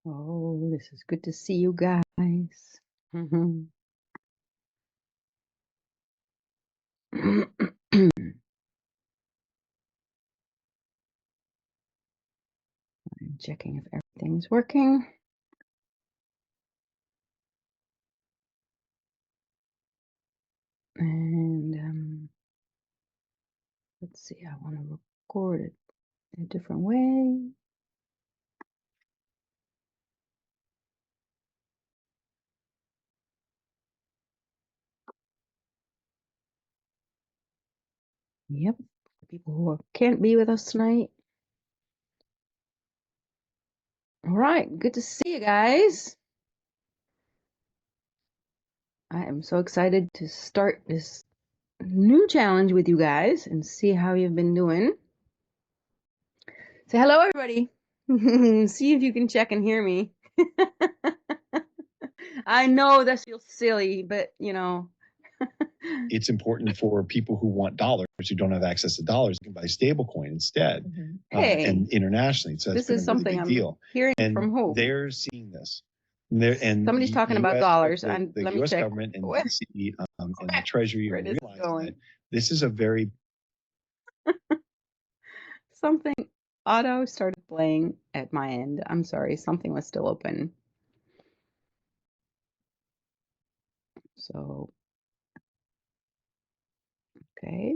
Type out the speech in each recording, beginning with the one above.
Oh, this is good to see you guys. I'm checking if everything is working. And let's see, I want to record it in a different way. Yep, the people who can't be with us tonight. All right, good to see you guys. I am so excited to start this new challenge with you guys and see how you've been doing. Say hello, everybody. See if you can check and hear me. I know that feels silly, but you know. It's important for people who want dollars, who don't have access to dollars, you can buy stablecoin instead. Hey, and internationally. So that's this is been a really something big I'm deal. hearing And from who? they're seeing this. And Somebody's the talking about US dollars, the and let me US check. government and Where- DC and the Treasury where are it is realizing going. that this is a very Something auto started playing at my end. I'm sorry, something was still open. So, okay.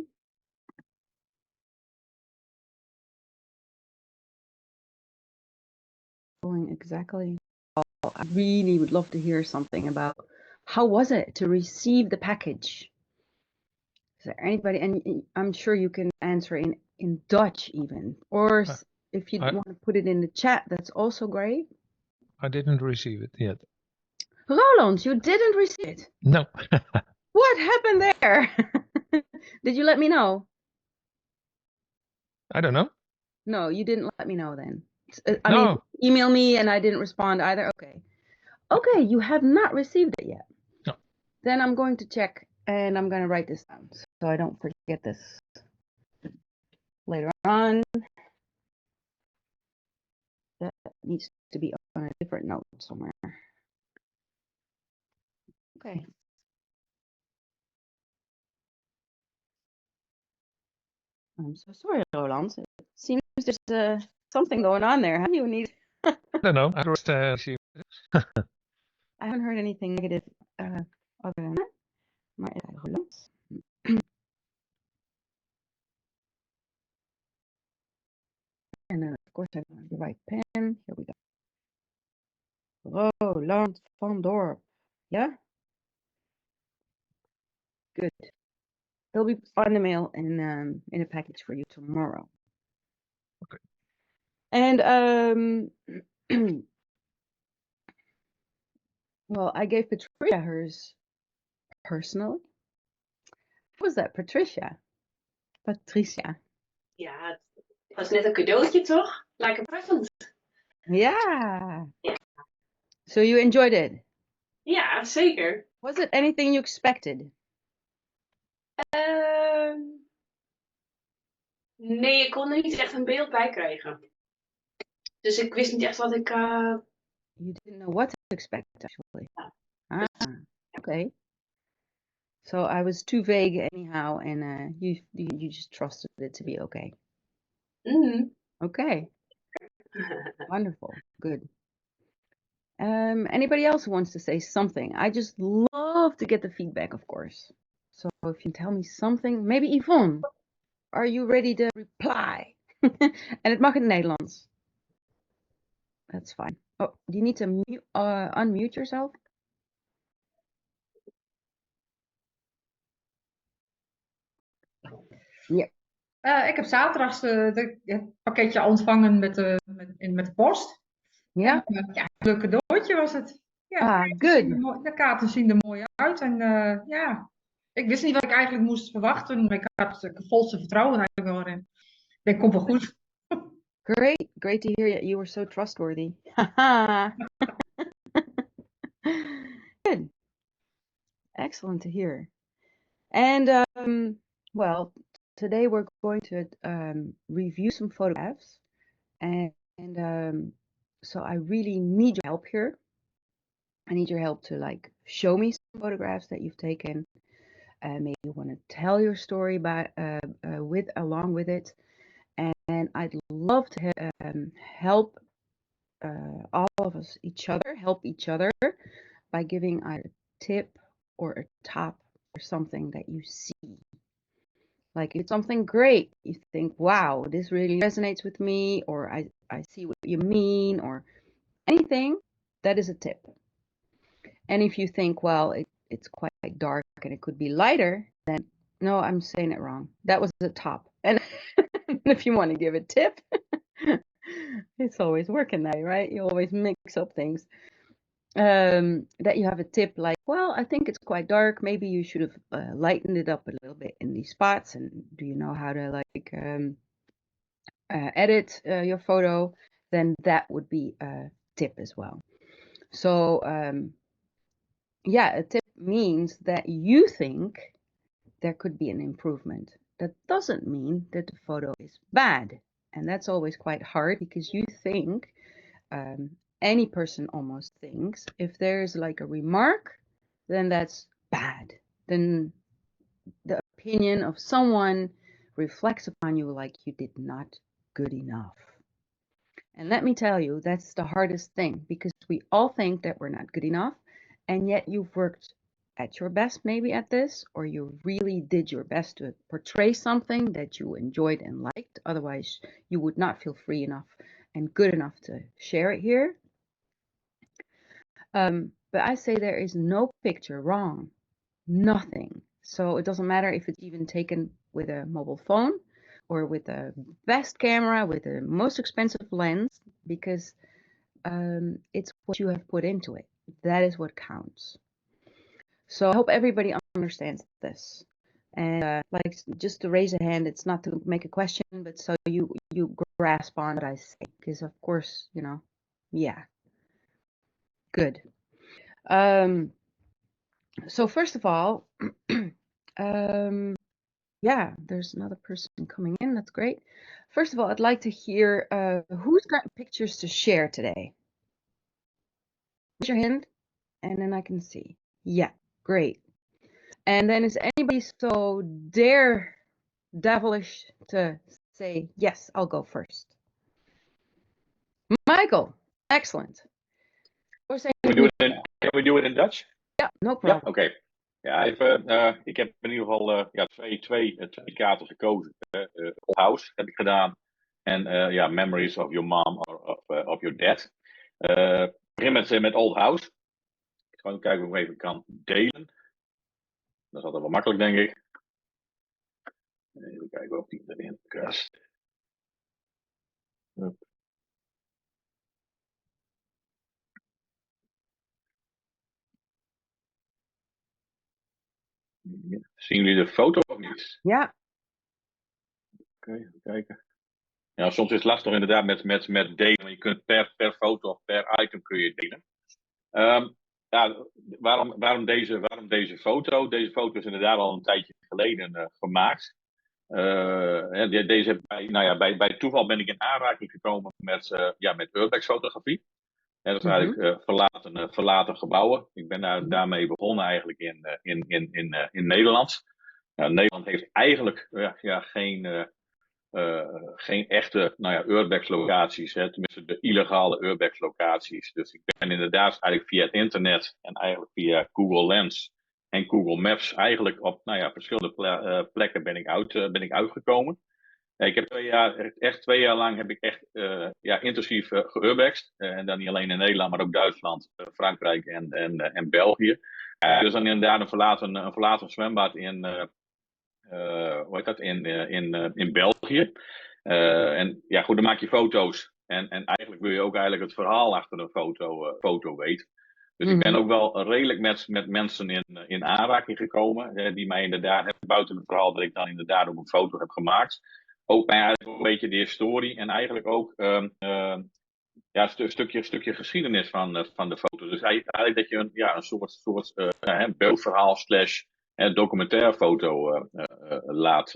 Going exactly. I really would love to hear something about how was it to receive the package? Is there anybody, and I'm sure you can answer in Dutch even, or if you want to put it in the chat, that's also great. I didn't receive it yet. Roland, you didn't receive it? No. What happened there? Did you let me know? I don't know. No, you didn't let me know then. I No. mean, email me and I didn't respond either. Okay. Okay, you have not received it yet. No. Then I'm going to check and I'm going to write this down so I don't forget this later on. That needs to be on a different note somewhere. Okay. I'm so sorry, Roland. It seems there's something going on there. How do you need? I don't know. I just I haven't heard anything negative other than that. Maar Roland. And then, of course, I don't have the right pen. Here we go. Roland van Dorp. Yeah? Good. It'll be on the mail in a package for you tomorrow. Okay. And well, I gave Patricia hers personally. What was that, Patricia? Patricia. Ja, het was net een cadeautje, toch? Like a present. Yeah. Yeah. So you enjoyed it? Ja, zeker. Was it anything you expected? Nee, ik kon er niet echt een beeld bij krijgen. Dus ik wist niet echt wat ik... You didn't know what to expect, actually. Ah, okay. So I was too vague anyhow, and you just trusted it to be okay. Mm-hmm. Okay. Wonderful. Good. Anybody else who wants to say something? I just love to get the feedback, of course. So if you tell me something, maybe Yvonne, are you ready to reply? En het mag in het Nederlands. That's fine. Oh, do you need to unmute yourself? Ja. Ik heb zaterdags het pakketje ontvangen met de post. Ja. En, ja, een leuk cadeautje was het. Ja, de kaarten zien er mooi uit. En ja, ik wist niet wat ik eigenlijk moest verwachten. Maar ik had het volste vertrouwen eigenlijk wel in. Dat komt wel goed. Great to hear you were so trustworthy. Good. Excellent to hear. And well, today we're going to review some photographs and So I really need your help here. I need your help to like show me some photographs that you've taken. Maybe you want to tell your story along with it, and I'd love to help all of us help each other by giving either a tip or a top or something that you see. Like if it's something great, you think, wow, this really resonates with me, or I see what you mean, or anything, that is a tip. And if you think, well, it's quite dark and it could be lighter, then no, I'm saying it wrong. That was the top. And if you want to give a tip, it's always working that way, right? You always mix up things. That you have a tip like, well, I think it's quite dark. Maybe you should have lightened it up a little bit in these spots. And do you know how to like edit your photo? Then that would be a tip as well. So yeah, a tip means that you think there could be an improvement. That doesn't mean that the photo is bad. And that's always quite hard because you think, any person almost thinks, if there's like a remark, then that's bad. Then the opinion of someone reflects upon you like you did not good enough. And let me tell you, that's the hardest thing because we all think that we're not good enough. And yet you've worked at your best maybe at this, or you really did your best to portray something that you enjoyed and liked. Otherwise, you would not feel free enough and good enough to share it here. But I say there is no picture wrong, nothing. So it doesn't matter if it's even taken with a mobile phone or with the best camera, with the most expensive lens, because it's what you have put into it. That is what counts. So I hope everybody understands this. And like just to raise a hand, it's not to make a question, but so you grasp on what I say, because of course, you know, yeah, good. So first of all, yeah, there's another person coming in. That's great. First of all, I'd like to hear who's got pictures to share today. Raise your hand, and then I can see. Yeah, great. And then is anybody so devilish to say, yes, I'll go first? Michael, excellent. Can we do it in Dutch? Ja, no problem. Ja, oké. Ja, even, ik heb in ieder geval twee kaarten gekozen. Old House heb ik gedaan. En ja, Memories of Your Mom or of Your Dad. Ik begin met Old House. Ik ga even kijken of ik even kan delen. Dat is altijd wel makkelijk, denk ik. Even kijken of die erin krast. Zien jullie de foto of niet? Ja. Oké, even kijken. Ja, soms is het lastig inderdaad met delen. Maar je kunt per foto of per item kun je delen. Ja, waarom deze foto? Deze foto is inderdaad al een tijdje geleden gemaakt. Deze bij toeval ben ik in aanraking gekomen met urbex fotografie. Dat is eigenlijk verlaten gebouwen. Ik ben daarmee begonnen eigenlijk in Nederland. Nederland heeft eigenlijk geen echte urbex locaties, tenminste de illegale urbex locaties. Dus ik ben inderdaad eigenlijk via het internet en eigenlijk via Google Lens en Google Maps eigenlijk op verschillende plekken ben ik uitgekomen. Ik heb 2 jaar lang heb ik echt intensief geurbext. En dan niet alleen in Nederland, maar ook Duitsland, Frankrijk en België. Dus dan inderdaad een verlaten zwembad in België. En ja, goed, dan maak je foto's. En eigenlijk wil je ook eigenlijk het verhaal achter een foto weten. Dus ik ben ook wel redelijk met mensen in aanraking gekomen. Die mij inderdaad, buiten het verhaal dat ik dan inderdaad ook een foto heb gemaakt. Ook mij eigenlijk een beetje de historie. En eigenlijk ook een stukje geschiedenis van de foto. Dus eigenlijk dat je een soort beeldverhaal / documentaire foto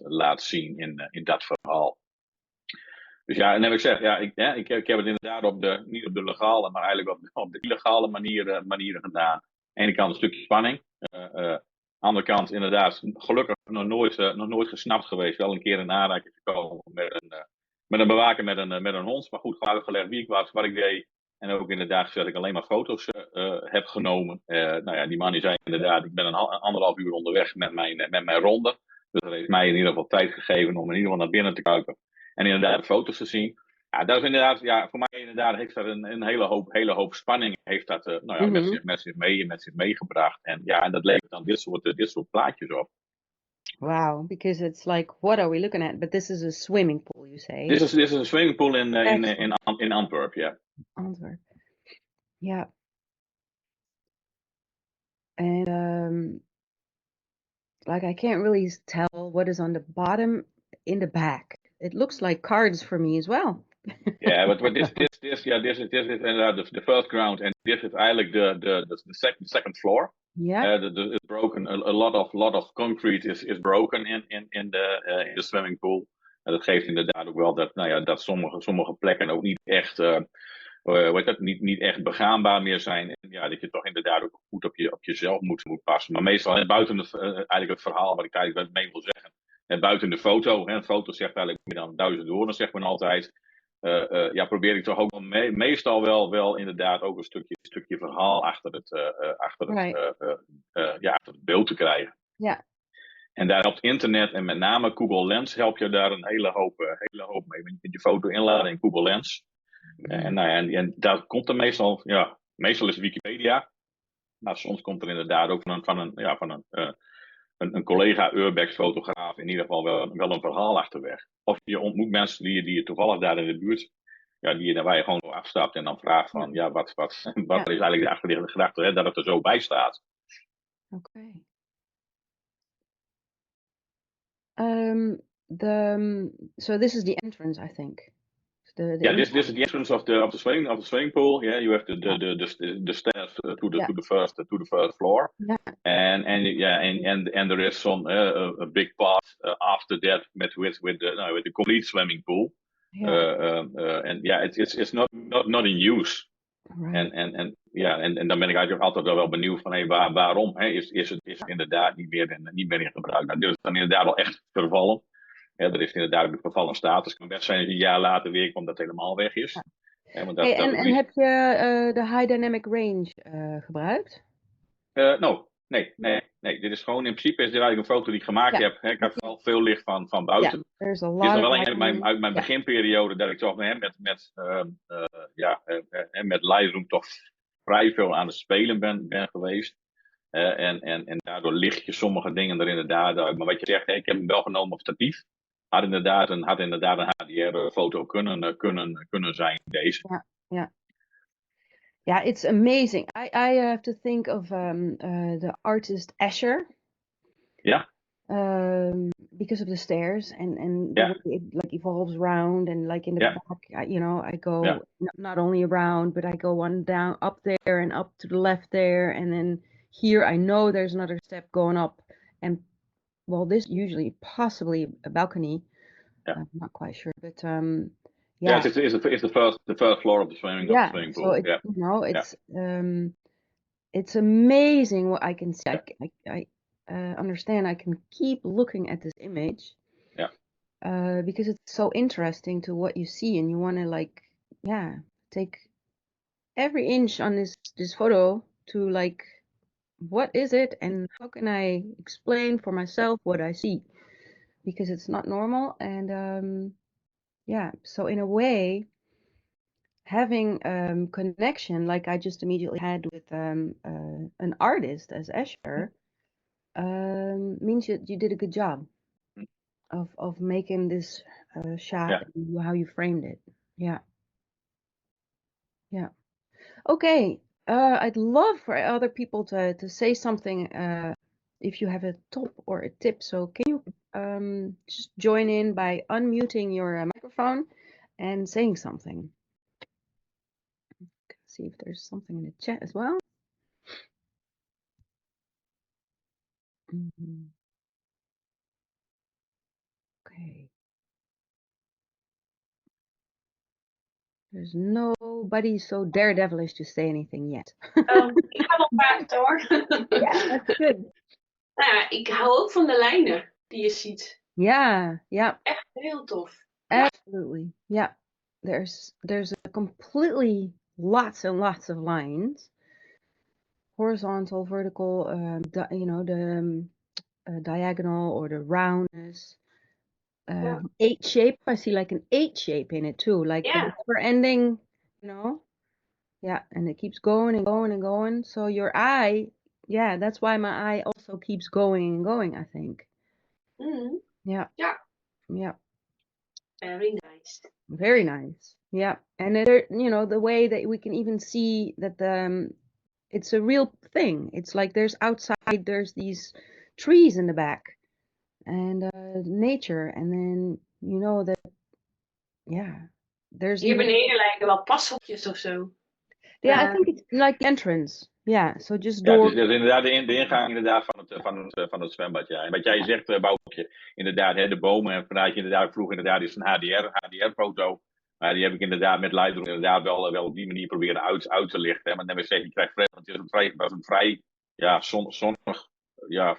laat zien in dat verhaal. Dus ja, en heb ik gezegd, ik heb het inderdaad niet op de legale, maar eigenlijk op de illegale manieren gedaan. Aan de ene kant een stukje spanning. Aan de andere kant inderdaad, gelukkig nog nooit gesnapt geweest. Wel een keer in aanraking gekomen met een bewaker met een hond. Maar goed, gewoon uitgelegd wie ik was, wat ik deed. En ook inderdaad gezegd dat ik alleen maar foto's heb genomen. Nou ja, die man die zei inderdaad, ik ben een 1,5 uur onderweg met mijn ronde. Dus dat heeft mij in ieder geval tijd gegeven om in ieder geval naar binnen te kruipen. En inderdaad foto's te zien. Ja, dat is inderdaad, voor mij inderdaad heeft dat een hele hoop spanning heeft dat, met zich meegebracht. En ja, en dat levert dan dit soort plaatjes op. Wow, because it's like, what are we looking at? But this is a swimming pool, you say? Dit is een swimming pool in Antwerp, ja. Antwerp. Yeah. And like I can't really tell what is on the bottom in the back. It looks like cards for me as well. Ja, but this is inderdaad de first ground en dit is eigenlijk de second floor. Yeah. It's broken. A lot of concrete is broken in the swimming pool. En dat geeft inderdaad ook wel dat sommige plekken ook niet echt, niet echt begaanbaar meer zijn. En ja, dat je toch inderdaad ook goed op jezelf moet passen. Maar meestal buiten eigenlijk het verhaal wat ik eigenlijk mee wil zeggen. En buiten de foto, een foto zegt eigenlijk meer dan 1000 woorden, zegt men altijd. Probeer ik toch ook meestal wel inderdaad ook een stukje verhaal achter het beeld te krijgen. Ja. En daar op het internet en met name Google Lens help je daar een hele hoop mee. Want je kunt je foto inladen in Google Lens. En daar komt er meestal is het Wikipedia. Maar soms komt er inderdaad ook van een collega urbex fotograaf in ieder geval wel een verhaal achterweg. Of je ontmoet mensen die je toevallig daar in de buurt, waar je gewoon afstapt en dan vraagt van, wat is eigenlijk de achterliggende gedachte, dat het er zo bij staat. Okay. So this is the entrance, I think. This is the entrance of the swimming pool. Yeah, you have the stairs to the first floor. Yeah. And there is a big part after that with the complete swimming pool. Yeah. It's not in use. Right. En dan ben ik eigenlijk altijd wel benieuwd van waarom is het inderdaad niet meer in gebruik. Nou, dit is dan inderdaad wel echt vervallen. Er is inderdaad ook een vervallen status. Het kan best zijn dat een jaar later weer komt dat helemaal weg is. Ja. En heb je de high dynamic range gebruikt? Nee. Dit is gewoon in principe is dit eigenlijk een foto die ik gemaakt heb. Ik heb al veel licht van buiten. Dit is nog wel een uit mijn beginperiode dat ik toch met Lightroom toch vrij veel aan het spelen ben geweest. En daardoor licht je sommige dingen er inderdaad uit. Maar wat je zegt, ik heb hem wel genomen op statief. Had inderdaad een HDR-foto kunnen zijn, deze. Ja. Yeah, it's amazing. I have to think of the artist Escher. Yeah. Because of the stairs and the way it like evolves around and like in the back, I go not only around, but I go one down, up there and up to the left there, and then here I know there's another step going up, and well, this usually possibly a balcony. I'm not quite sure, but it's the first floor of the swimming pool. So it's amazing what I can see. I understand I can keep looking at this image. Because it's so interesting to what you see, and you want to take every inch on this photo to what is it, and how can I explain for myself what I see, because it's not normal. And so in a way, having connection like I just immediately had with an artist as Escher means you did a good job of making this shot and how you framed it. Okay. I'd love for other people to say something if you have a top or a tip. So can you just join in by unmuting your microphone and saying something? Let's see if there's something in the chat as well. Okay. There's nobody so daredevilish to say anything yet. Ik ga wel praten hoor. Yeah, that's good. Nou ja, ik hou ook van de lijnen die je ziet. Yeah, yeah, Echt heel tof. absolutely. Yeah. There's a completely lots and lots of lines. Horizontal, vertical, you know, the diagonal or the roundness. Yeah. 8 shape. I see like an 8 shape in it too, like the Yeah. never ending, you know. Yeah, and it keeps going and going and going. So your eye, yeah, that's why my eye also keeps going and going, I think. Mhm. Yeah. Yeah. Yeah. Very nice. Very nice. Yeah. And it, you know, the way that we can even see that it's a real thing. It's like there's outside, there's these trees in the back and nature. And then, you know, that, yeah, there's Hier even, beneden lijken wel pashokjes of zo. yeah, I think it's like the entrance. Yeah. So just Ja, het door. is dus inderdaad de ingang inderdaad van het zwembad. Ja. En wat jij zegt, Boukje, inderdaad, hè, de bomen. En vanuit je inderdaad vroeg inderdaad is een HDR-foto. Maar die heb ik inderdaad met Lightroom inderdaad wel op die manier proberen uit te lichten. Hè. Maar net zeg je krijgt het is een vrij ja,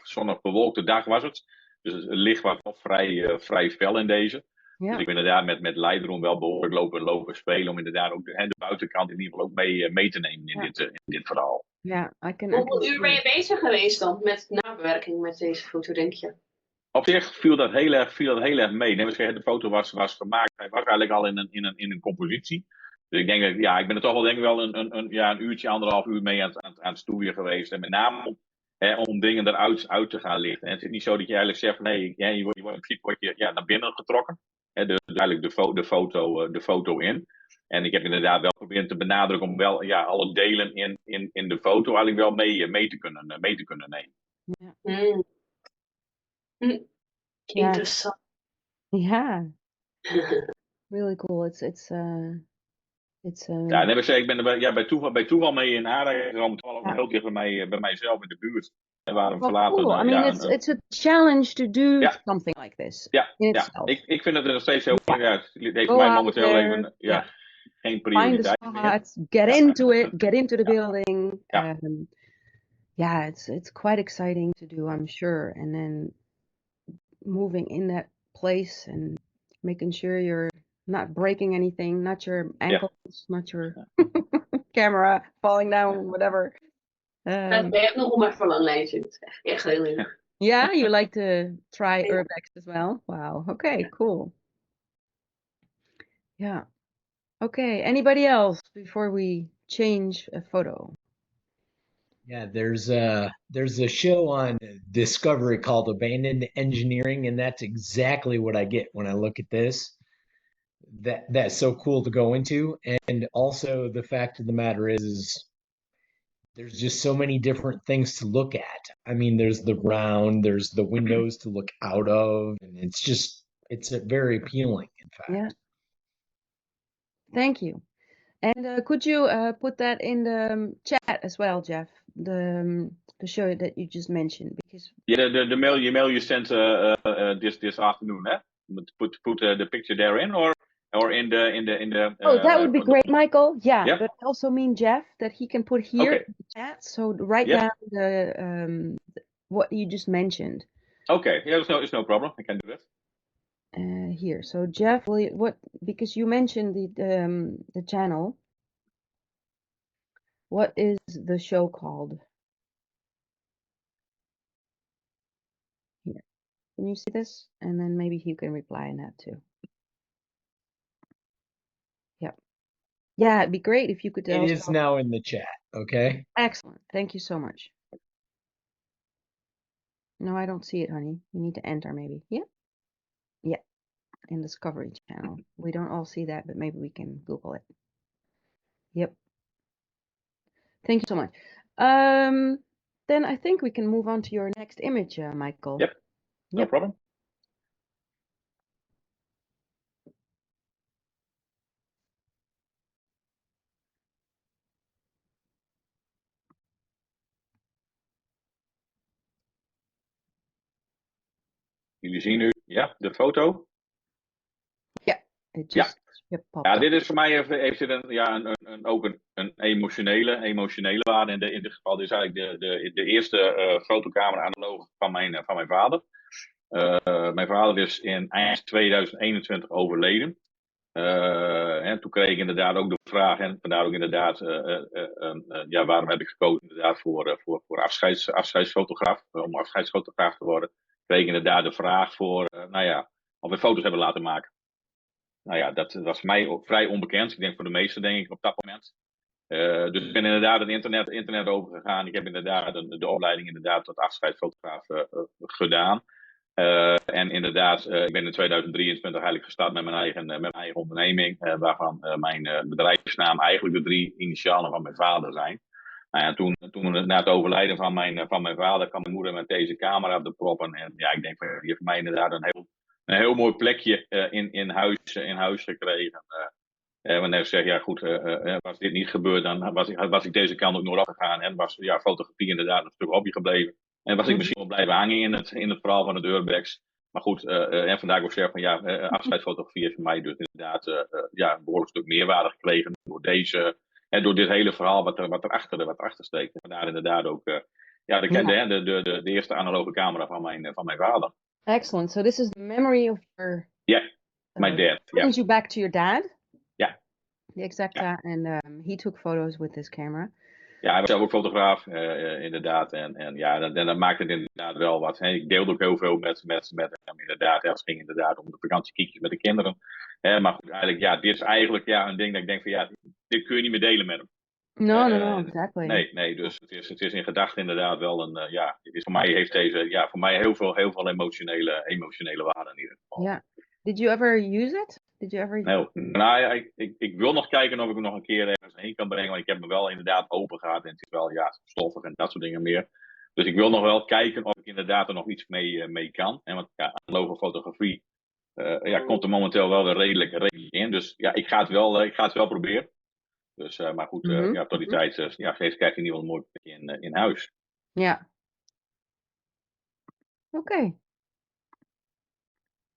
zonnig bewolkte dag was het. Dus het licht was nog vrij fel in deze. Ja. Dus ik ben inderdaad met Lightroom wel behoorlijk lopen spelen om inderdaad ook de buitenkant in ieder geval ook mee te nemen in dit verhaal. Ja, Hoeveel uur ben je bezig geweest dan met nabewerking met deze foto, denk je? Op zich viel dat heel erg mee. Nee, de foto was gemaakt. Hij was eigenlijk al in een compositie. Dus ik denk dat, ja, ik ben er toch wel denk ik wel een uurtje, 1,5 uur mee aan het stoeien geweest. En met name om dingen eruit te gaan lichten. En het is niet zo dat je eigenlijk zegt van nee, je wordt in principe naar binnen getrokken. Dus eigenlijk de foto in. En ik heb inderdaad wel geprobeerd te benadrukken om wel alle delen in de foto eigenlijk wel mee te kunnen nemen. Ja. Interessant. Yeah. Really cool. It's Ja, nee, ik ben er bij toeval mee in aanraking gekomen. Het was ook heel dicht bij mijzelf in de buurt. En waarom verlaten. Cool. I mean, it's a challenge to do something like this. Ja, ik vind het er nog steeds heel. Ja, het heeft voor mij momenteel even geen prioriteit Find the meer. spots, get into it, get into the building. Yeah, it's quite exciting to do, I'm sure. And then moving in that place and making sure you're not breaking anything, not your ankles, not your camera falling down, whatever. Dat ben je nog om even lang lezen. Echt heel leuk. Yeah, you like to try urbex as well? Wow. Okay, cool. Yeah. Okay, anybody else before we change a photo? Yeah, there's a show on Discovery called Abandoned Engineering, and that's exactly what I get when I look at this. That's so cool to go into. And also the fact of the matter is there's just so many different things to look at. I mean, there's the round, there's the windows to look out of, and it's very appealing, in fact. Yeah. Thank you. And could you put that in the chat as well, Jeff? The show that you just mentioned, because The mail you sent this afternoon, eh? Put the picture there in or in the. Oh, that would be great, Michael. Yeah, Yep. but I also mean Jeff that he can put here Okay. in the chat. So write down the what you just mentioned. Okay, yeah, it's no problem. I can do that. Here. So Jeff, because you mentioned the channel. What is the show called? Here. Can you see this? And then maybe you can reply in that too. Yep. Yeah, it'd be great if you could It is now in the chat, okay? Excellent. Thank you so much. No, I don't see it, honey. You need to enter maybe. Yeah. Yeah. In Discovery Channel. We don't all see that, but maybe we can Google it. Yep. Thank you so much. Then I think we can move on to your next image, Michael. Yep. No problem. Jullie zien nu, de foto. Yeah, it just Ja, dit is voor mij heeft dit ook een emotionele waarde. In dit geval is eigenlijk de eerste fotocamera analoog van mijn vader. Mijn vader is in eind 2021 overleden. En toen kreeg ik inderdaad ook de vraag, en vandaar ook inderdaad, waarom heb ik gekozen inderdaad voor afscheidsfotograaf, om afscheidsfotograaf te worden. Kreeg ik inderdaad de vraag voor, of we foto's hebben laten maken. Nou ja, dat was voor mij ook vrij onbekend. Ik denk voor de meesten, denk ik, op dat moment. Dus ik ben inderdaad het internet overgegaan. Ik heb inderdaad de opleiding inderdaad tot afscheidsfotograaf gedaan. En inderdaad, ik ben in 2023 eigenlijk gestart met mijn eigen onderneming. Waarvan mijn bedrijfsnaam eigenlijk de 3 initialen van mijn vader zijn. Nou ja, toen na het overlijden van mijn vader kwam mijn moeder met deze camera op de proppen. En ja, ik denk, die heeft voor mij inderdaad een heel mooi plekje in huis gekregen. Wanneer ik zeg, ja goed, was dit niet gebeurd, dan was ik deze kant ook nooit afgegaan. En was fotografie inderdaad een stuk hobby gebleven. En was ik misschien wel blijven hangen in het verhaal van het urbex. Maar goed, en vandaag ook zeg van afscheidsfotografie heeft voor mij dus inderdaad een behoorlijk stuk meerwaarde gekregen door dit hele verhaal wat erachter steekt. En vandaar inderdaad ook de eerste analoge camera van mijn vader. Excellent. So this is the memory of your... Yeah, my dad. Brings you back to your dad? Yeah. The Exacta, and he took photos with this camera. Ja, hij was zelf ook fotograaf, inderdaad. En dat maakt het inderdaad wel wat. Hè. Ik deelde ook heel veel met hem, inderdaad. Het ging inderdaad om de vakantiekiekjes met de kinderen. Maar goed, eigenlijk, dit is eigenlijk een ding dat ik denk van, dit kun je niet meer delen met hem. No, exactly. Nee, dus het is in gedachten inderdaad wel een, het is voor mij heeft deze, voor mij heel veel emotionele waarde in ieder geval. Yeah. Did you ever use it? Did you ever... Nou, ik wil nog kijken of ik hem nog een keer ergens heen kan brengen, want ik heb me wel inderdaad open gehad en het is wel, stoffig en dat soort dingen meer. Dus ik wil nog wel kijken of ik inderdaad er nog iets mee kan. En want analoge fotografie komt er momenteel wel weer redelijk in. Dus ik ga het wel proberen. Dus, maar goed, tot die tijd, steeds krijgt hij in ieder geval een mooi plekje in huis. Ja. Okay.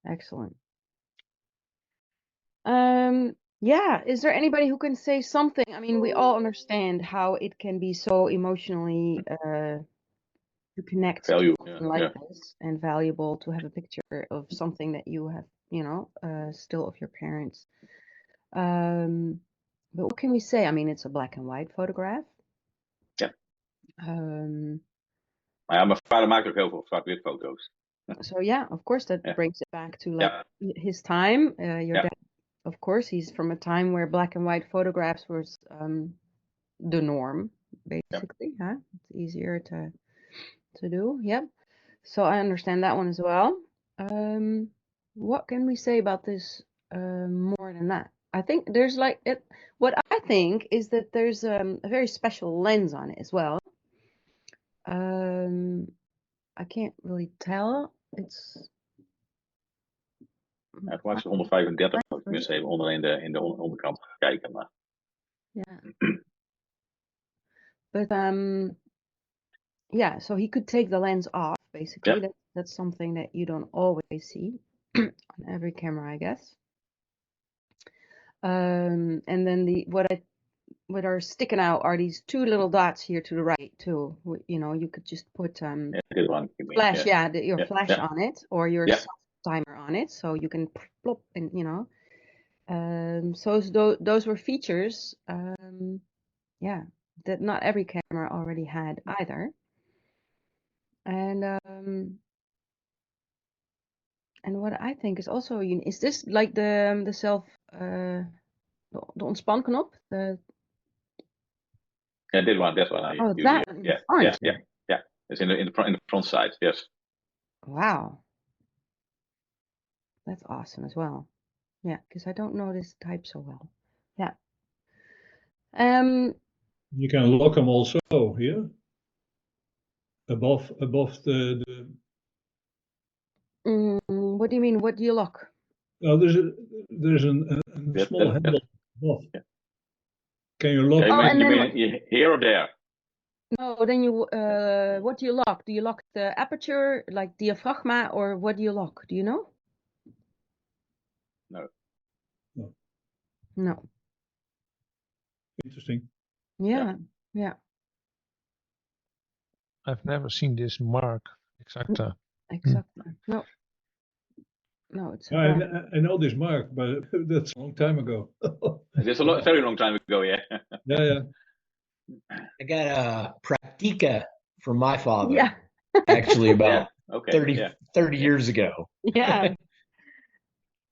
Excellent. Is there anybody who can say something? I mean, we all understand how it can be so emotionally to connect to something like this, and valuable to have a picture of something that you have, still of your parents. But what can we say? I mean, it's a black and white photograph. Ja. Maar mijn vader maakt ook heel veel zwart-wit foto's. So yeah, of course that brings it back to his time. Your dad, of course, he's from a time where black and white photographs was the norm, basically. Huh? It's easier to do. Yep. So I understand that one as well. What can we say about this more than that? I think there's what I think is that there's a very special lens on it as well. I can't really tell. It's... Het was 135, als ik mis even onder in de onderkant gaan kijken. Maar... Yeah. But so he could take the lens off, basically. Yeah. That's something that you don't always see on every camera, I guess. And then what are sticking out are these 2 little dots here to the right too. You could just put flash, your flash on it, or your timer on it, so you can plop and so those were features that not every camera already had either. And what I think is also is this like the self the ontspanknop? This one. That one. Yeah. It's in the front side. Yes. Wow. That's awesome as well. Yeah, because I don't know this type so well. Yeah. You can lock them also here. Above the. What do you mean? What do you lock? Oh, there's a small handle above. Yeah. Can you lock? You mean here or there? No, then you. What do you lock? Do you lock the aperture, like diaphragma, or what do you lock? Do you know? No. No. Interesting. Yeah. Yeah. I've never seen this mark. Exacta. Exactly. No. No, it's a Yeah, brand. I know this mark, but that's a long time ago. It is a very long time ago, yeah. Yeah. I got a Praktika from my father, Yeah. actually Yeah. about Okay. 30, Yeah. 30 years ago. Yeah.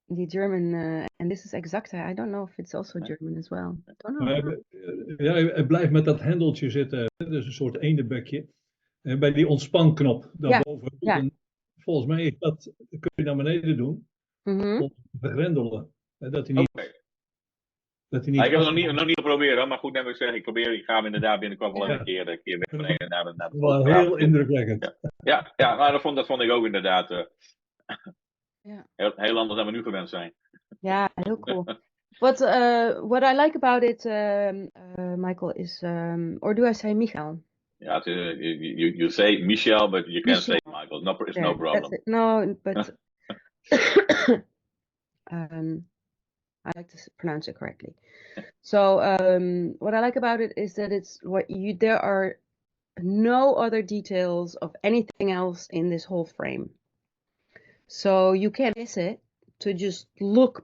The German, and this is Exacta. I don't know if it's also German as well. Don't know. Maar ja, hij blijft met dat hendeltje zitten. Dus een soort eendebekje. En bij die ontspanknop daarboven. Ja. Volgens mij is dat, kun je naar beneden doen. Mhm. Om te grendelen. Dat hij niet. Oké. Dat hij niet Ik heb het nog niet geprobeerd, hoor, maar goed, net wat ik zeg, ik ga hem inderdaad binnenkort wel Ja. een keer meebrengen naar de Wel fotograaf. heel indrukwekkend. Ja, maar dat vond ik ook inderdaad Ja. heel anders dan we nu gewend zijn. Yeah, heel cool. What I like about it, Michael, is, or do I say Michael? Ja, you say Michel, but you can say Michel. Michael. No, it's Yeah, no that's problem. it. No, but I like to pronounce it correctly. So what I like about it is that there are no other details of anything else in this whole frame. So you can't miss it to just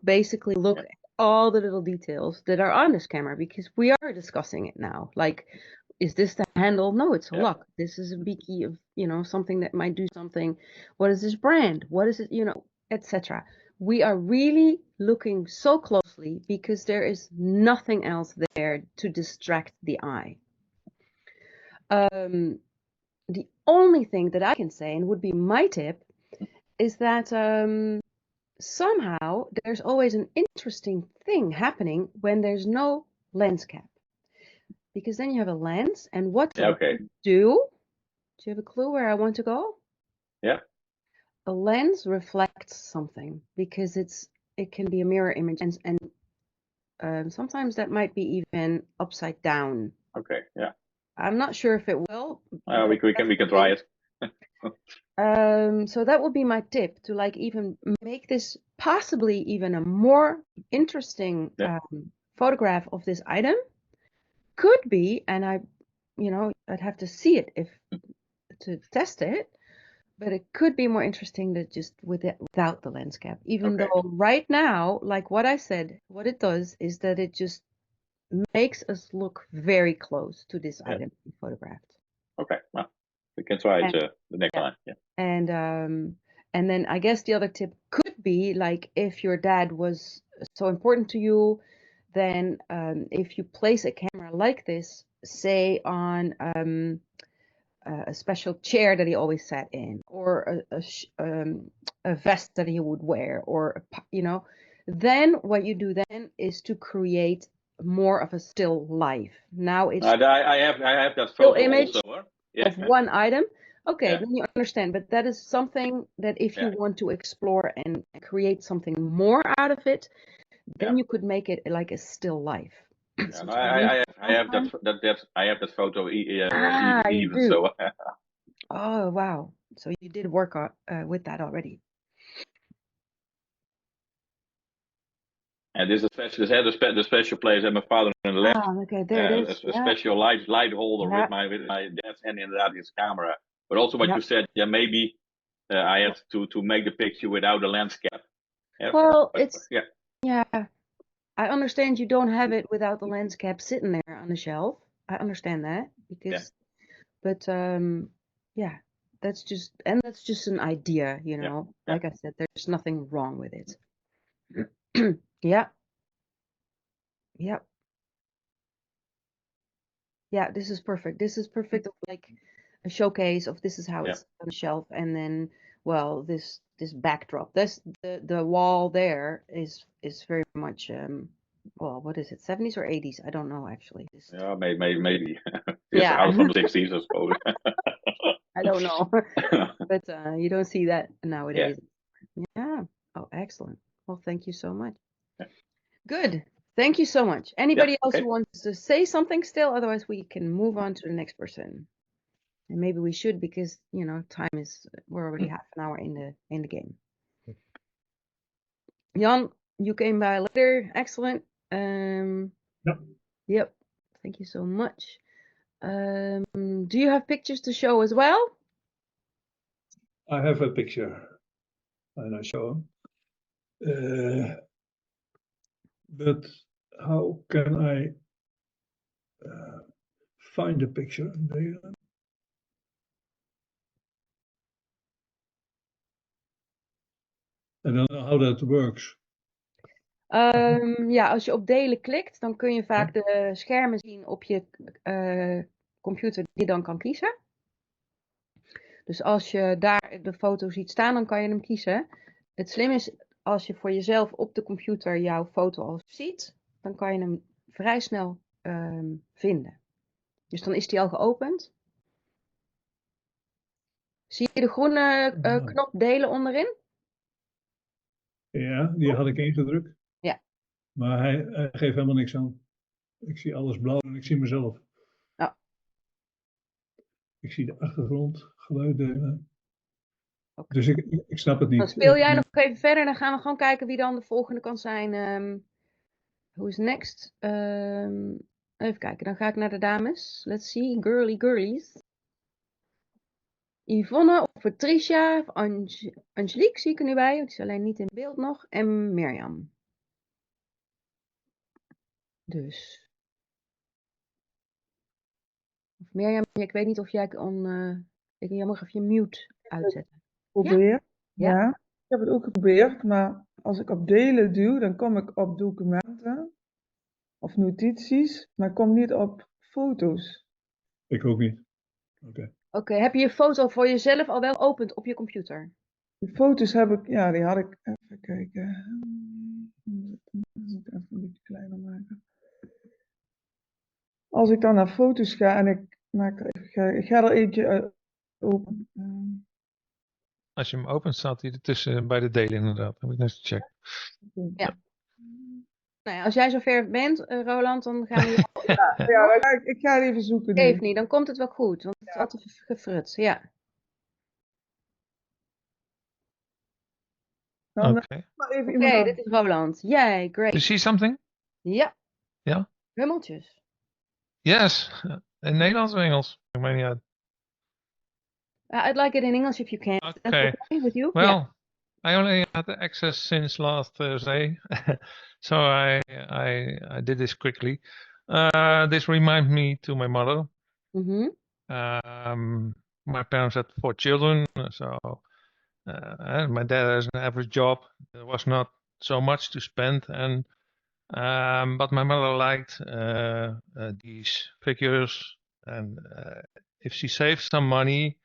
basically look at all the little details that are on this camera, because we are discussing it now. Like, is this the handle? No, it's a lock. This is a beaky of, something that might do something. What is this brand? What is it, etc. We are really looking so closely because there is nothing else there to distract the eye. The only thing that I can say, and would be my tip, is that somehow there's always an interesting thing happening when there's no lens cap. Because then you have a lens, and what do Okay. you do? Do you have a clue where I want to go? Yeah. A lens reflects something because it can be a mirror image, and sometimes that might be even upside down. Okay. Yeah. I'm not sure if it will. We can try it. So that would be my tip, to even make this possibly even a more interesting photograph of this item. Could be, and I'd have to see it to test it, but it could be more interesting than just without the lens cap. Even though right now, like what I said, what it does is that it just makes us look very close to this item we photographed. Okay, well, we can try it the next time. Yeah. And then I guess the other tip could be, like, if your dad was so important to you, then if you place a camera like this, say on a special chair that he always sat in, or a vest that he would wear, or then what you do then is to create more of a still life. Now it's I have that still photo image also. of one item. Okay, Yeah. then you understand. But that is something that if you want to explore and create something more out of it, then you could make it like a still life. Yeah, no, I have that photo even do. so. Oh wow! So you did work with that already. And this is the special place at my father on the left. Okay, there it is. A special light holder with my dad's hand in his camera. But also what you said, maybe I have to make the picture without a lens cap. Well, I understand you don't have it without the lens cap sitting there on the shelf. I understand that but that's just an idea, Like I said, there's nothing wrong with it. Yeah. This is perfect. This is perfect, like a showcase of this is how it's on the shelf, and then this backdrop. The wall there is very much what is it, 70s or 80s? I don't know actually. Yeah, maybe. It's a house from the 60s, I suppose. I don't know. But you don't see that nowadays. Yeah. Oh, excellent. Well, thank you so much. Good. Thank you so much. Anybody else who wants to say something still? Otherwise, we can move on to the next person. And maybe we should, because we're already half an hour in the game. Jan, you came by later. Excellent. Yep. Yep. Thank you so much. Do you have pictures to show as well? I have a picture and I show him. But how can I find the picture? I don't know how that works. Ja, als je op delen klikt, dan kun je vaak de schermen zien op je computer die je dan kan kiezen. Dus als je daar de foto ziet staan, dan kan je hem kiezen. Het slim is, als je voor jezelf op de computer jouw foto al ziet, dan kan je hem vrij snel vinden. Dus dan is die al geopend. Zie je de groene knop delen onderin? Ja, die had ik ingedrukt. Ja. Maar hij geeft helemaal niks aan. Ik zie alles blauw en ik zie mezelf. Oh. Ik zie de achtergrond, geluiden. Okay. Dus ik snap het niet. Dan speel jij nog even verder, dan gaan we gewoon kijken wie dan de volgende kan zijn. Who is next? Even kijken, dan ga ik naar de dames. Let's see, girlies. Yvonne of Patricia of Angelique zie ik er nu bij. Die is alleen niet in beeld nog. En Mirjam. Dus. Of Mirjam, ik weet niet of jij jij mag even je mute uitzetten. Probeer. Ja? Ja, ik heb het ook geprobeerd, maar als ik op delen duw, dan kom ik op documenten of notities, maar ik kom niet op foto's. Ik ook niet. Oké, heb je je foto voor jezelf al wel opend op je computer? Die foto's heb ik, ja, die had ik, even kijken. Ik moet het even een beetje kleiner maken. Als ik dan naar foto's ga en ik ga er eentje open. Als je hem opent, staat hij ertussen bij de delen inderdaad. Heb ik net gecheckt. Ja. Nou ja, als jij zover bent, Roland, dan gaan we... Ja, ik ga het even zoeken. Geef niet, dan komt het wel goed, want het is altijd gefrut. Ja. Okay. Oké, dit is Roland. Yay, great. You see something? Ja. Ja? Hummeltjes. Yes. In Nederlands of Engels? Maakt mij niet uit. I'd like it in English if you can. Okay. That's okay with you? Well, I only had the access since last Thursday, so I did this quickly. This reminds me to my mother. Mm-hmm. My parents had 4 children, so my dad has an average job. There was not so much to spend, and but my mother liked these figures, and if she saved some money,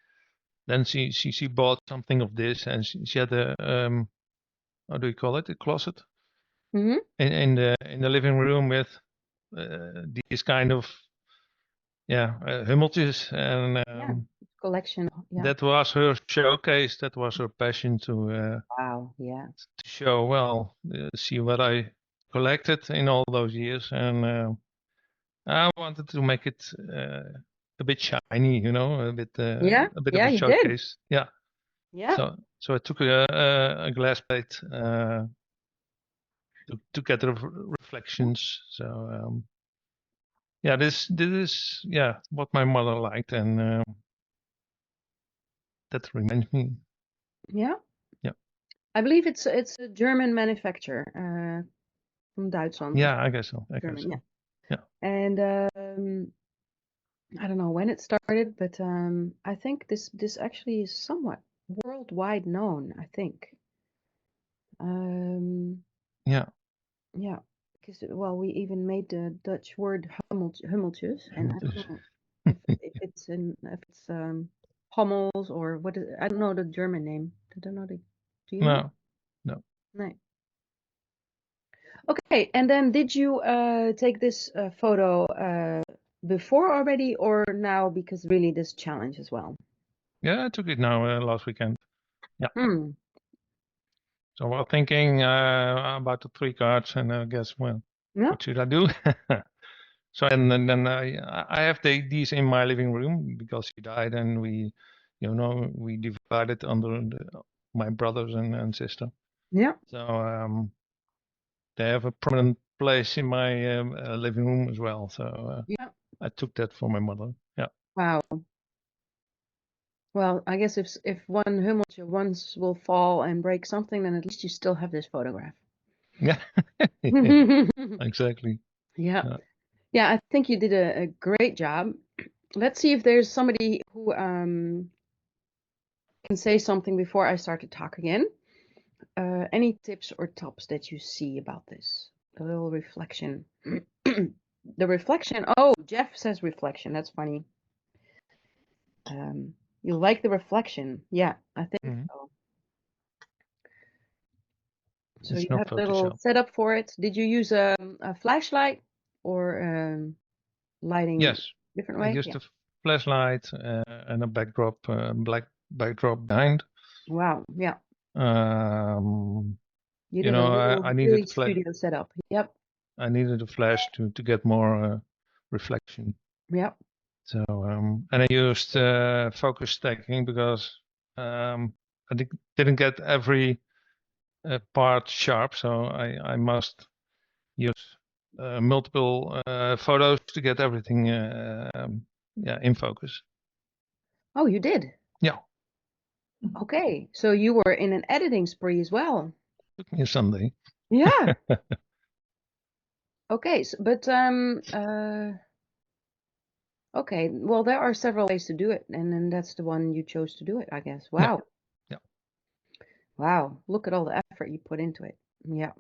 then she bought something of this, and she had a how do you call it? A closet Mm-hmm. in the living room with these kind of hummeltjes, and collection. Yeah. that was her showcase. That was her passion to wow, yeah, to show. Well, see what I collected in all those years, and I wanted to make it a bit shiny, you know, a bit of a showcase. Did. Yeah. Yeah. So I took a glass plate to get the reflections. So this is what my mother liked, and that reminds me. Yeah. Yeah. I believe it's a German manufacturer from Duitsland. Yeah, I guess so. German, yeah. And I don't know when it started, but I think this actually is somewhat worldwide known, I think. Yeah. Yeah, because we even made the Dutch word hummeltjes, and I don't know if it's Hummels or what is, I don't know the German name. I don't know do you know? No. Okay, and then did you take this photo before already, or now because really this challenge as well? Yeah, I took it now last weekend. Yeah. So we're thinking about the 3 cards, and I guess, well, what should I do? So and then I have these in my living room because he died, and we divided under my brothers and sister. Yeah. So they have a prominent place in my living room as well. So Yeah. I took that for my mother. Yeah. Wow. Well, I guess if one hummeltje once will fall and break something, then at least you still have this photograph. Yeah. Exactly. Yeah. Yeah, I think you did a great job. Let's see if there's somebody who can say something before I start to talk again. Any tips or tops that you see about this? A little reflection. The reflection. Oh, Jeff says reflection. That's funny. You like the reflection. Yeah, I think so. So It's you not have a little Photoshop. setup for it. Did you use a flashlight or lighting Yes, different I way? used Yeah. a flashlight and a backdrop, black backdrop behind. Wow. Yeah. You You did a know, little I really needed studio setup. Yep. I needed a flash to get more reflection. Yep. So and I used focus stacking because I didn't get every part sharp, so I must use multiple photos to get everything in focus. Oh, you did? Yeah. Okay. So you were in an editing spree as well. Took me a Sunday. Yeah. Okay. But okay. Well, there are several ways to do it, and then that's the one you chose to do it, I guess. Wow. Yeah. Wow. Look at all the effort you put into it. Yeah.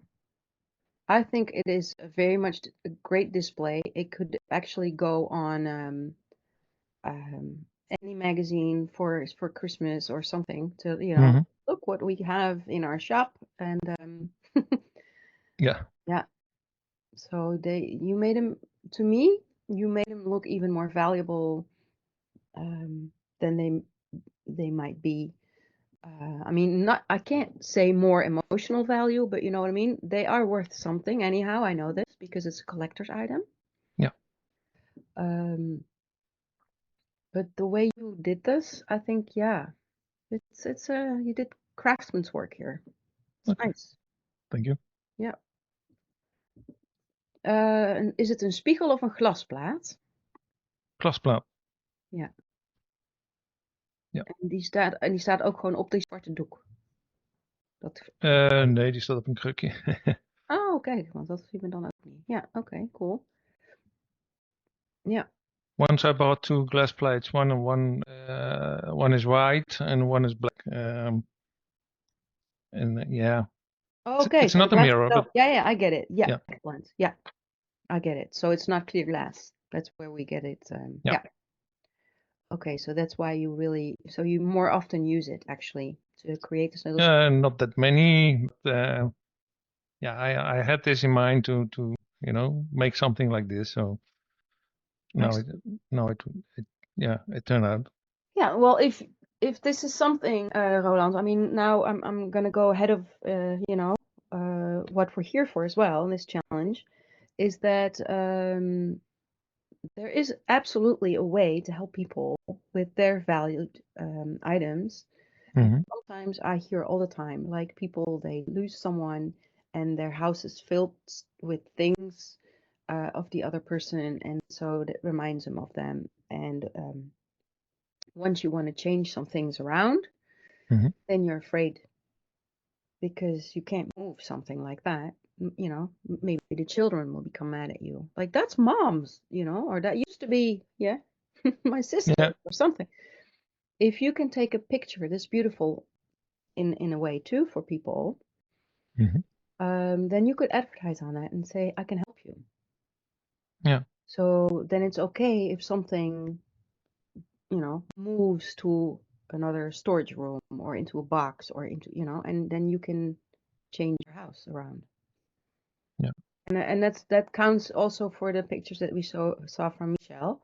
I think it is very much a great display. It could actually go on any magazine for Christmas or something to, look what we have in our shop. And Yeah. yeah. So you made him, to me, you made him look even more valuable than they might be. I mean, I can't say more emotional value, but you know what I mean? They are worth something anyhow. I know this because it's a collector's item. Yeah. But the way you did this, I think, yeah, it's you did craftsman's work here. It's Okay. nice. Thank you. Ja. Is het een spiegel of een glasplaat? Glasplaat. Ja. Ja. En die staat ook gewoon op die zwarte doek. Nee, die staat op een krukje. Oh, kijk, want dat zien we dan ook niet. Ja, oké, cool. Ja. Once I bought two glass plates. One is white and one is black. And yeah. Okay, It's so not the a glass mirror, itself. but Yeah, I get it. Yeah, yeah. excellent. Yeah, I get it. So it's not clear glass. That's where we get it. Yeah. Okay, so that's why you more often use it actually to create this little. Not that many. But, yeah, I had this in mind to make something like this. So now it turned out. Yeah, well, if this is something, Roland, I mean, now I'm gonna go ahead of what we're here for as well in this challenge, is that there is absolutely a way to help people with their valued items. And sometimes I hear all the time, like people, they lose someone and their house is filled with things of the other person, and so that reminds them of them. And once you want to change some things around, then you're afraid because you can't move something like that. Maybe the children will become mad at you. Like, that's mom's, or that used to be, my sister or something. If you can take a picture that's beautiful in a way too for people, then you could advertise on that and say, I can help you. Yeah. So then it's okay if something, moves to another storage room or into a box or into, and then you can change your house around. Yeah. And that counts also for the pictures that we saw from Michelle.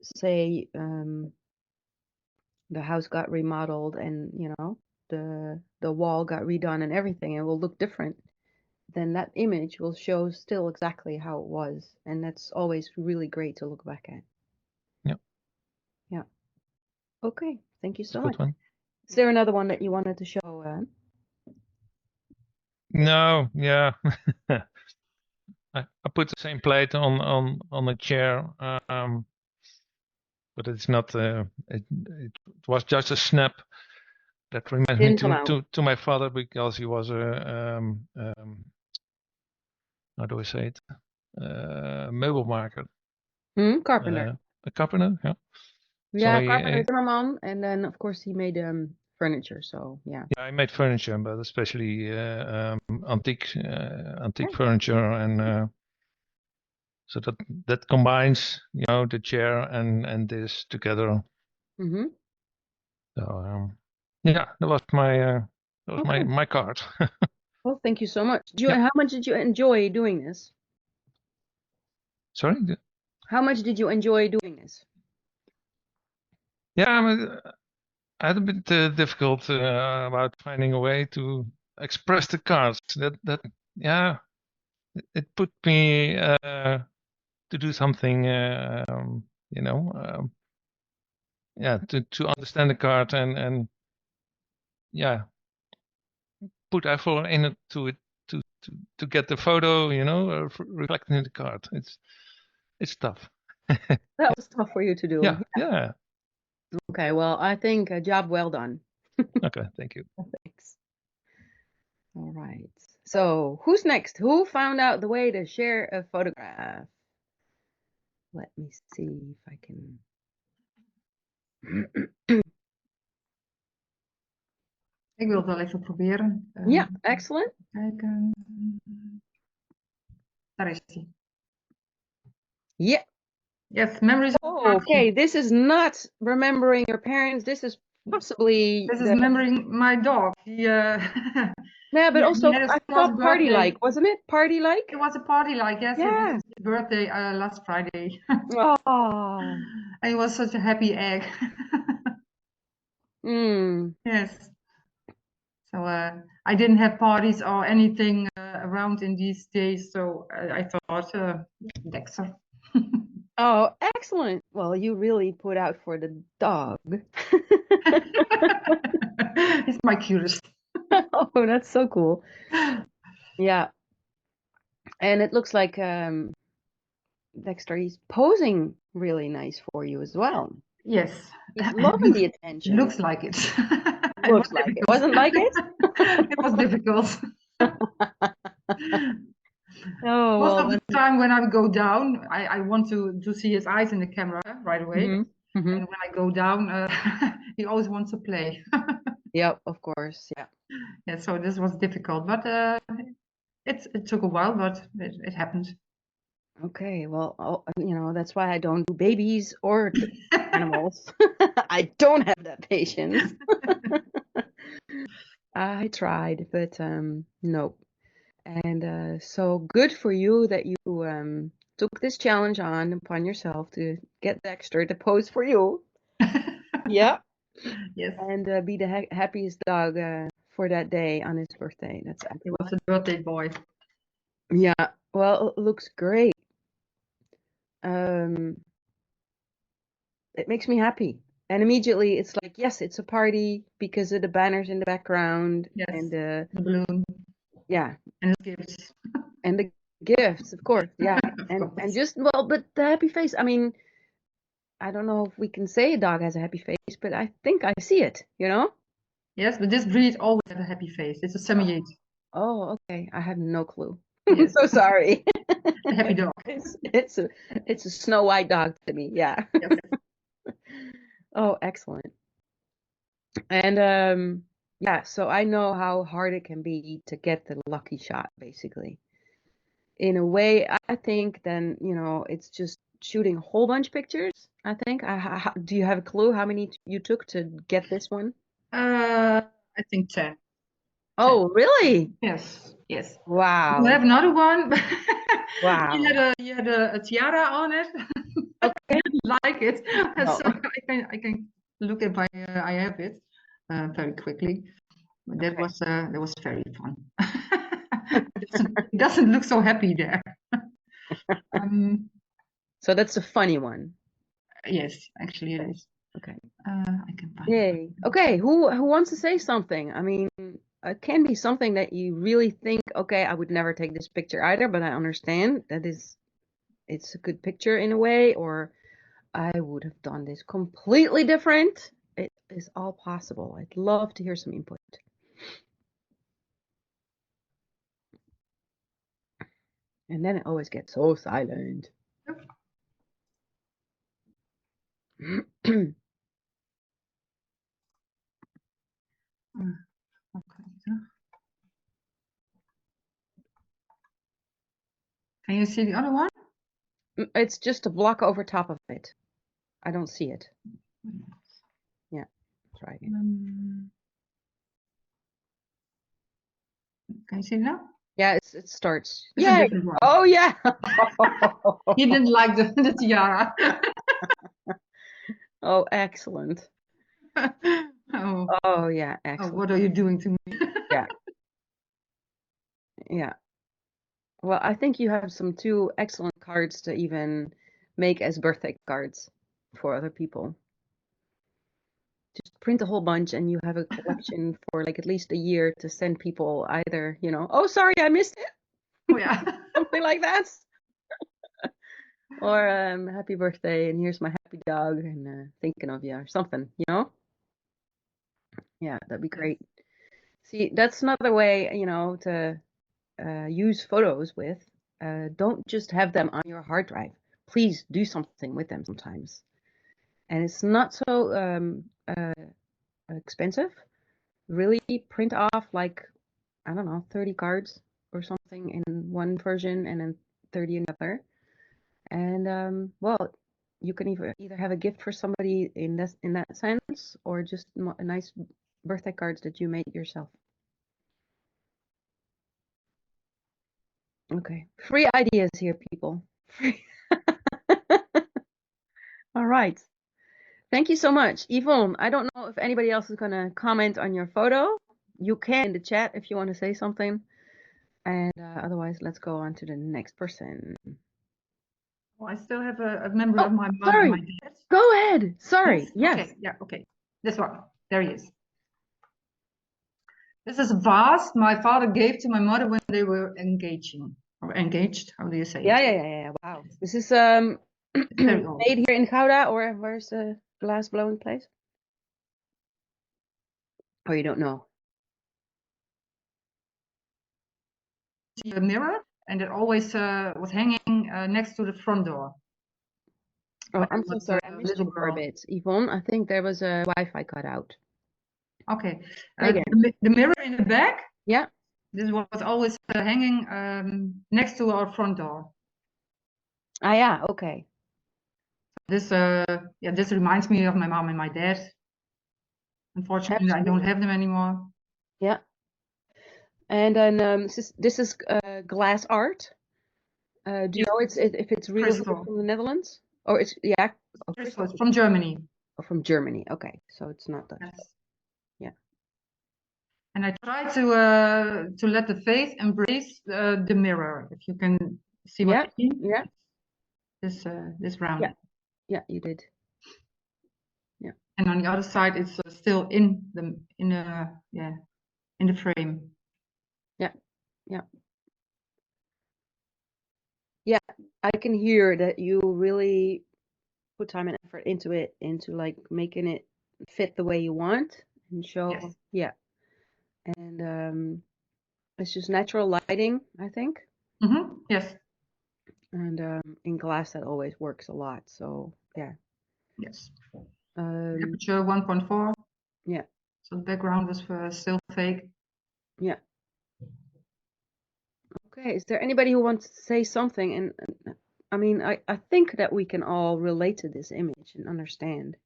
Say the house got remodeled and the wall got redone and everything, and will look different. Then that image will show still exactly how it was, and that's always really great to look back at. Yeah. Okay, thank you so much. One. Is there another one that you wanted to show? No, yeah. I put the same plate on a chair, but it's not. It was just a snap that reminds me Didn't come out. to my father, because he was a how do I say it? Meubelmaker. Carpenter. A carpenter, yeah. Yeah, So carpenter Timmerman, and then of course he made furniture. So yeah. yeah, I made furniture, but especially antique furniture, and so that combines, you know, the chair and this together. Mm-hmm. So yeah, that was my card. Well, thank you so much. Yeah. How much did you enjoy doing this? Sorry. How much did you enjoy doing this? Yeah, I had a bit difficult about finding a way to express the cards. That yeah, it put me to do something. You know, yeah, to understand the card and yeah, put effort in it to get the photo. You know, reflecting in the card. It's tough. That was tough for you to do. Yeah. Okay, well, I think a job well done. Okay, thank you. Thanks. All right. So who's next? Who found out the way to share a photograph? Let me see if I can. Ik wil het wel even proberen. Yeah, excellent. Kijken. Daar is hij. Yeah. Yes, memories. Okay, this is not remembering your parents. This is possibly. This is remembering my dog. Yeah, but also he had a I small thought party-like, birthday. wasn't it? Party-like? It was a party-like, yes. Yeah. It was his birthday last Friday. Oh. And he was such a happy egg. Yes. So I didn't have parties or anything around in these days, so I thought Dexter. Oh, excellent. Well, you really put out for the dog. He's my cutest. Oh, that's so cool. Yeah. And it looks like Dexter, he's posing really nice for you as well. Yes. He's loving the attention. Looks like it. Looks like it. Wasn't like it? It was difficult. Oh, Most well, of the time when I go down, I want to see his eyes in the camera right away. And when I go down, he always wants to play. Yep, of course. Yeah. Yeah, so this was difficult, but it took a while, but it happened. Okay, well, you know, that's why I don't do babies or animals. I don't have that patience. I tried, but nope. And so good for you that you took this challenge upon yourself to get Dexter to pose for you. Yeah. Yes. And be the happiest dog for that day on his birthday. That's excellent. He was a birthday boy. Yeah. Well, it looks great. It makes me happy. And immediately it's like, yes, it's a party because of the banners in the background. Yes. And the balloon. Yeah. And the gifts. And the gifts, of course. Yeah. and just, well, but the happy face, I mean, I don't know if we can say a dog has a happy face, but I think I see it, you know? Yes, but this breed always has a happy face. It's a Samoyed. Oh, okay. I have no clue. Yes. So sorry. A happy dog. It's a Snow White dog to me. Yeah. Yes. Oh, excellent. And yeah, so I know how hard it can be to get the lucky shot, basically. In a way, I think then, you know, it's just shooting a whole bunch of pictures, I think. Do you have a clue how many you took to get this one? I think 10. Oh, really? Yes. Yes. Wow. You have another one. Wow. You had a tiara on it. Okay. I didn't like it. No. So I can look at my I have it very quickly. But that was very fun. It doesn't look so happy there. So that's a funny one. Yes, actually it is. Okay. I can find Yay. Okay, who wants to say something? I mean, it can be something that you really think, okay, I would never take this picture either, but I understand that it's a good picture in a way, or I would have done this completely different. It is all possible. I'd love to hear some input. And then it always gets so silent. Okay. Can you see the other one? It's just a block over top of it. I don't see it. Yeah, try again. Can you see it now? Yeah, it starts. It's a Yeah. different one. Oh yeah. He didn't like the tiara. Oh, excellent. Oh. Oh yeah, Oh, excellent. what are you doing to me? Yeah. Yeah. Well, I think you have some two excellent cards to even make as birthday cards for other people. Just print a whole bunch and you have a collection for like at least a year to send people either, oh, sorry, I missed it. Oh, yeah. Something like that. Or happy birthday and here's my happy dog and thinking of you or something, Yeah, that'd be great. See, that's another way, to use photos with. Don't just have them on your hard drive. Please do something with them sometimes. And it's not so expensive. Really print off like, I don't know, 30 cards or something in one version and then 30 in another. And well, you can either have a gift for somebody in that sense, or just a nice birthday cards that you made yourself. Okay, free ideas here, people. Free. All right. Thank you so much. Yvonne, I don't know if anybody else is going to comment on your photo. You can in the chat if you want to say something. And otherwise, let's go on to the next person. Well, I still have a memory of my mom sorry. and my dad. Go ahead. Sorry. Yes. Okay. Yeah. Okay. This one. There he is. This is a vase my father gave to my mother when they were engaging or engaged. How do you say? Yeah. Wow. This is made here in Gouda, or where's the glass blowing place? Oh, you don't know. A mirror, and it always was hanging next to the front door. Oh, I'm so sorry. I missed you for a bit. Yvonne, I think there was a Wi-Fi cut out. Okay. Again. The mirror in the back. Yeah. This was always hanging next to our front door. Ah, yeah. Okay. This this reminds me of my mom and my dad. Unfortunately, I don't have them anymore. Yeah. And then this is glass art. Do you know if it's really from the Netherlands? Or it's Crystal. It's from Germany. Oh, from Germany. Okay, so it's not Dutch. Yes. Yeah. And I try to let the face embrace the mirror. If you can see what I mean. Yeah. This round. Yeah, you did. Yeah. And on the other side, it's still in the frame. Yeah, I can hear that you really put time and effort into it, into like making it fit the way you want and show. Yes. Yeah. And it's just natural lighting, I think. Mm-hmm. Yes. And in glass that always works a lot. So yeah. Yes. Aperture 1.4. Yeah. So the background was still fake. Yeah. Okay. Is there anybody who wants to say something? And I mean, I think that we can all relate to this image and understand.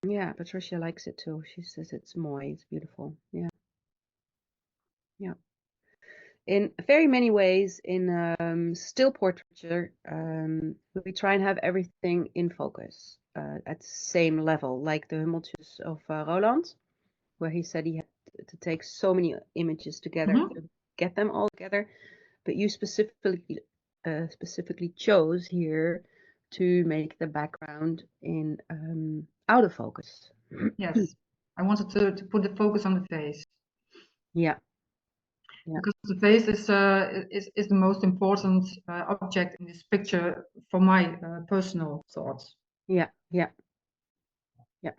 Yeah, Patricia likes it too. She says it's mooi. It's beautiful. Yeah. Yeah. In very many ways, in still portraiture, we try and have everything in focus at the same level, like the Hummeltjes of Roland, where he said he had to take so many images together to get them all together. But you specifically chose here to make the background in out of focus. Yes, I wanted to put the focus on the face. Yeah. Yeah. Because the face is the most important object in this picture for my personal thoughts. Yeah, yeah, yeah.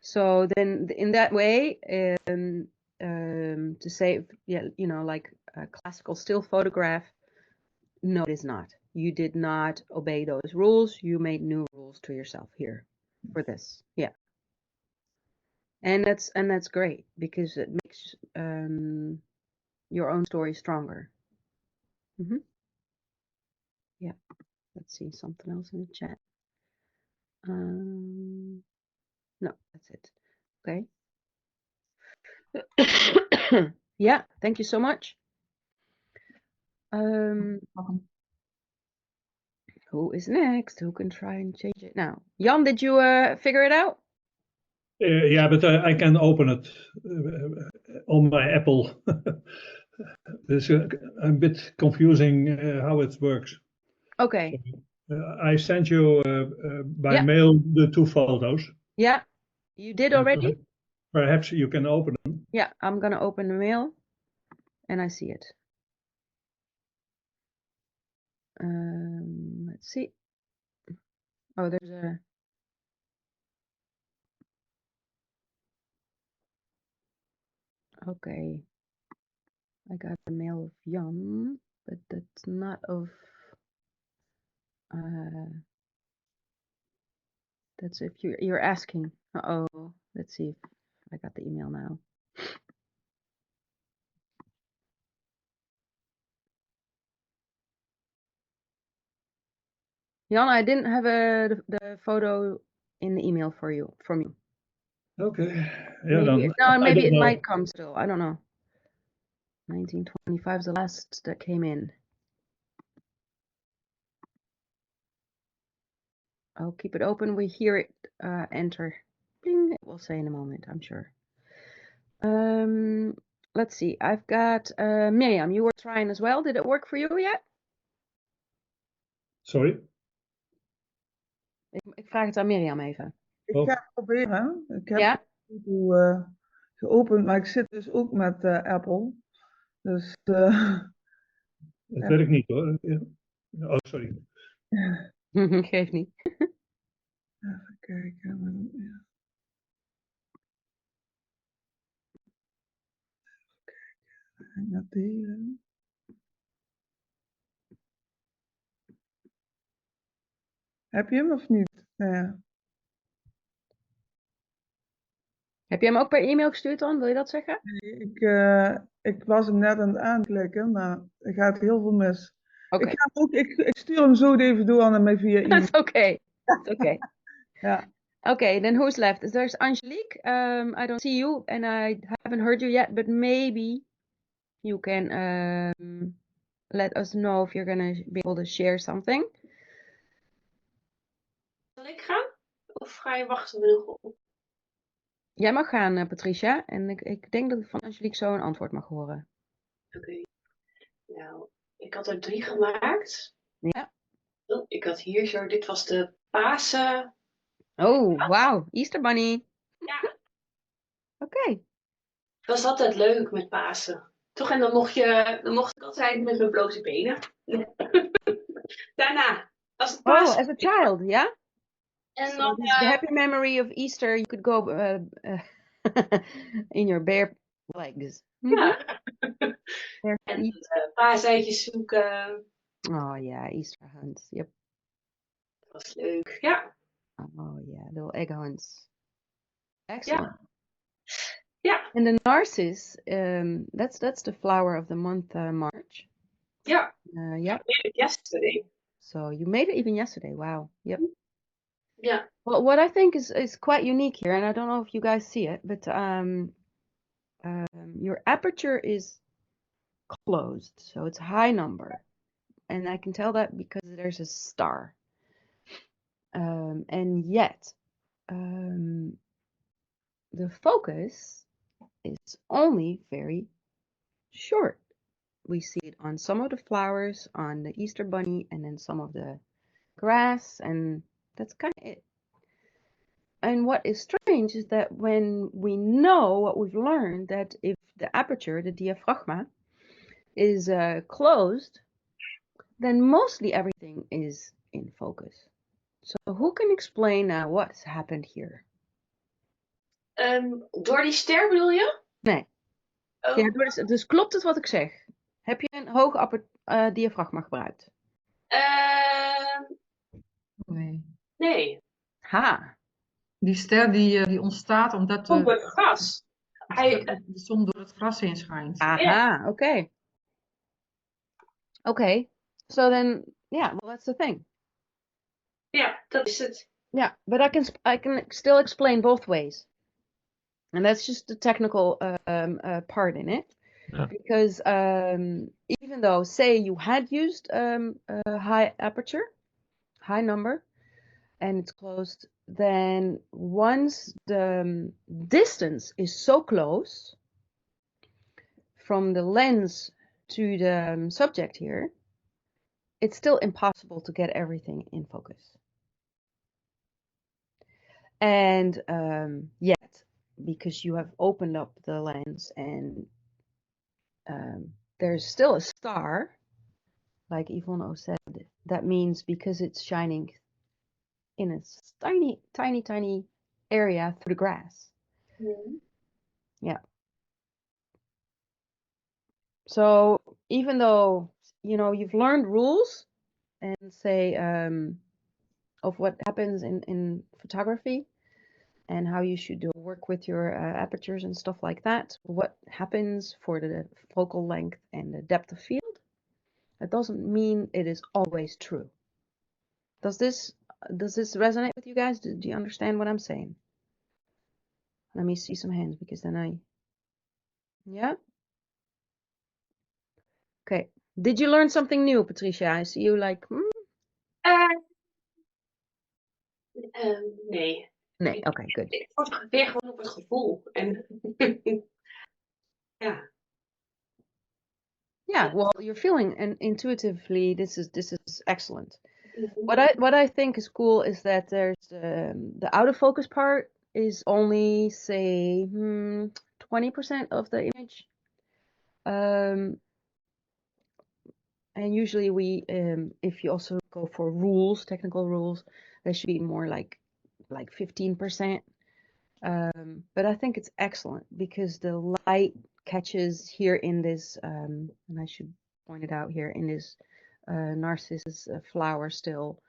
So then, in that way, to say, yeah, you know, like a classical still photograph, no, it is not. You did not obey those rules. You made new rules to yourself here for this. Yeah. And that's great because it makes your own story stronger. Yeah. Let's see something else in the chat. No, that's it. Okay. Yeah, thank you so much. Welcome. Who is next? Who can try and change it now? Jan, did you figure it out? Yeah, but I can open it on my Apple. It's a bit confusing how it works. Okay. I sent you by Yeah. mail the 2 photos. Yeah, you did already? Perhaps you can open them. Yeah, I'm gonna open the mail and I see it. Let's see. Oh, there's a. Okay. I got the mail of Jan, but that's not of. That's if you're asking. Uh-oh. Let's see if I got the email now. Jan, I didn't have the photo in the email for you from you. Okay. Yeah, Maybe it know. might come still. I don't know. 1925 is the last that came in. I'll keep it open. We hear it enter. Bing, it will say in a moment, I'm sure. Let's see. I've got Mirjam. You were trying as well. Did it work for you yet? Sorry? Ik vraag het aan Mirjam even. Ik ga het proberen. Ik heb Ja? het geopend, maar ik zit dus ook met Apple. Dus Het werkt niet hoor. Oh, sorry. Geeft niet. Even kijken. Ja. Naar delen. Heb je hem of niet? Ja. Heb je hem ook per e-mail gestuurd dan? Wil je dat zeggen? Nee, ik was hem net aan het aanklikken, maar er gaat heel veel mis. Okay. Ik stuur hem zo even door aan mij via e-mail. That's okay. That's okay. Yeah. Okay, then who's left? There's Angelique. I don't see you and I haven't heard you yet, but maybe you can let us know if you're going to be able to share something. Zal ik gaan? Of ga je wachten we nog op? Jij mag gaan, Patricia. En ik denk dat ik van Angelique zo een antwoord mag horen. Oké. Nou, ik had er 3 gemaakt. Ja. Oh, ik had hier zo, dit was de Pasen. Oh, wauw. Easter Bunny. Ja. Oké. Het was altijd leuk met Pasen. Toch? En dan mocht ik altijd met mijn blote benen. Daarna, als het Pasen. Oh, as a child, ja? En so dan, the happy memory of Easter, you could go in your bare legs. Ja. En paaseitjes zoeken. Oh yeah, Easter hunts. Yep. Dat was leuk, ja. Oh yeah, little egg hunts. Excellent. Yeah. And the narcissus, that's the flower of the month March. Yeah. Yeah. I made it yesterday. So you made it even yesterday. Wow. Yep. Yeah. Well, what I think is quite unique here, and I don't know if you guys see it, but your aperture is closed, so it's a high number, and I can tell that because there's a star. And yet, the focus is only very short. We see it on some of the flowers, on the Easter bunny, and then some of the grass, and that's kind of it. And what is strange is that when we know what we've learned, that if the aperture, the diaphragma, is closed, then mostly everything is in focus. So who can explain what's happened here? Door die ster bedoel je? Nee. Oh. Ja, dus klopt het wat ik zeg? Heb je een hoog diafragma gebruikt? Nee. Nee. Ha. Die ster die ontstaat omdat Op het gras. de zon door het gras heen schijnt. Aha, okay. Okay. So then, yeah, well, that's the thing. Ja, dat is het. Yeah, but I can still explain both ways. And that's just the technical part in it. Yeah. Because even though, say, you had used a high aperture, high number, and it's closed, then once the distance is so close from the lens to the subject here, it's still impossible to get everything in focus. And yet, because you have opened up the lens and there's still a star, like Yvonne said, that means because it's shining in a tiny area through the grass. Mm-hmm. Yeah. So even though, you've learned rules and say of what happens in photography and how you should work with your apertures and stuff like that, what happens for the focal length and the depth of field, that doesn't mean it is always true. Does this resonate with you guys? Do you understand what I'm saying? Let me see some hands, because then yeah? Okay. Did you learn something new, Patricia? I see you like, Nee. Nee, okay, good. Ik fotografeer gewoon op het gevoel. En ja. Yeah, well, you're feeling, and intuitively, this is excellent. Mm-hmm. What I think is cool is that there's the out of focus part is only, say, 20% of the image. And usually we, if you also go for rules, technical rules, there should be more like 15%. But I think it's excellent because the light catches here in this, and I should point it out here in this narcissus flower still.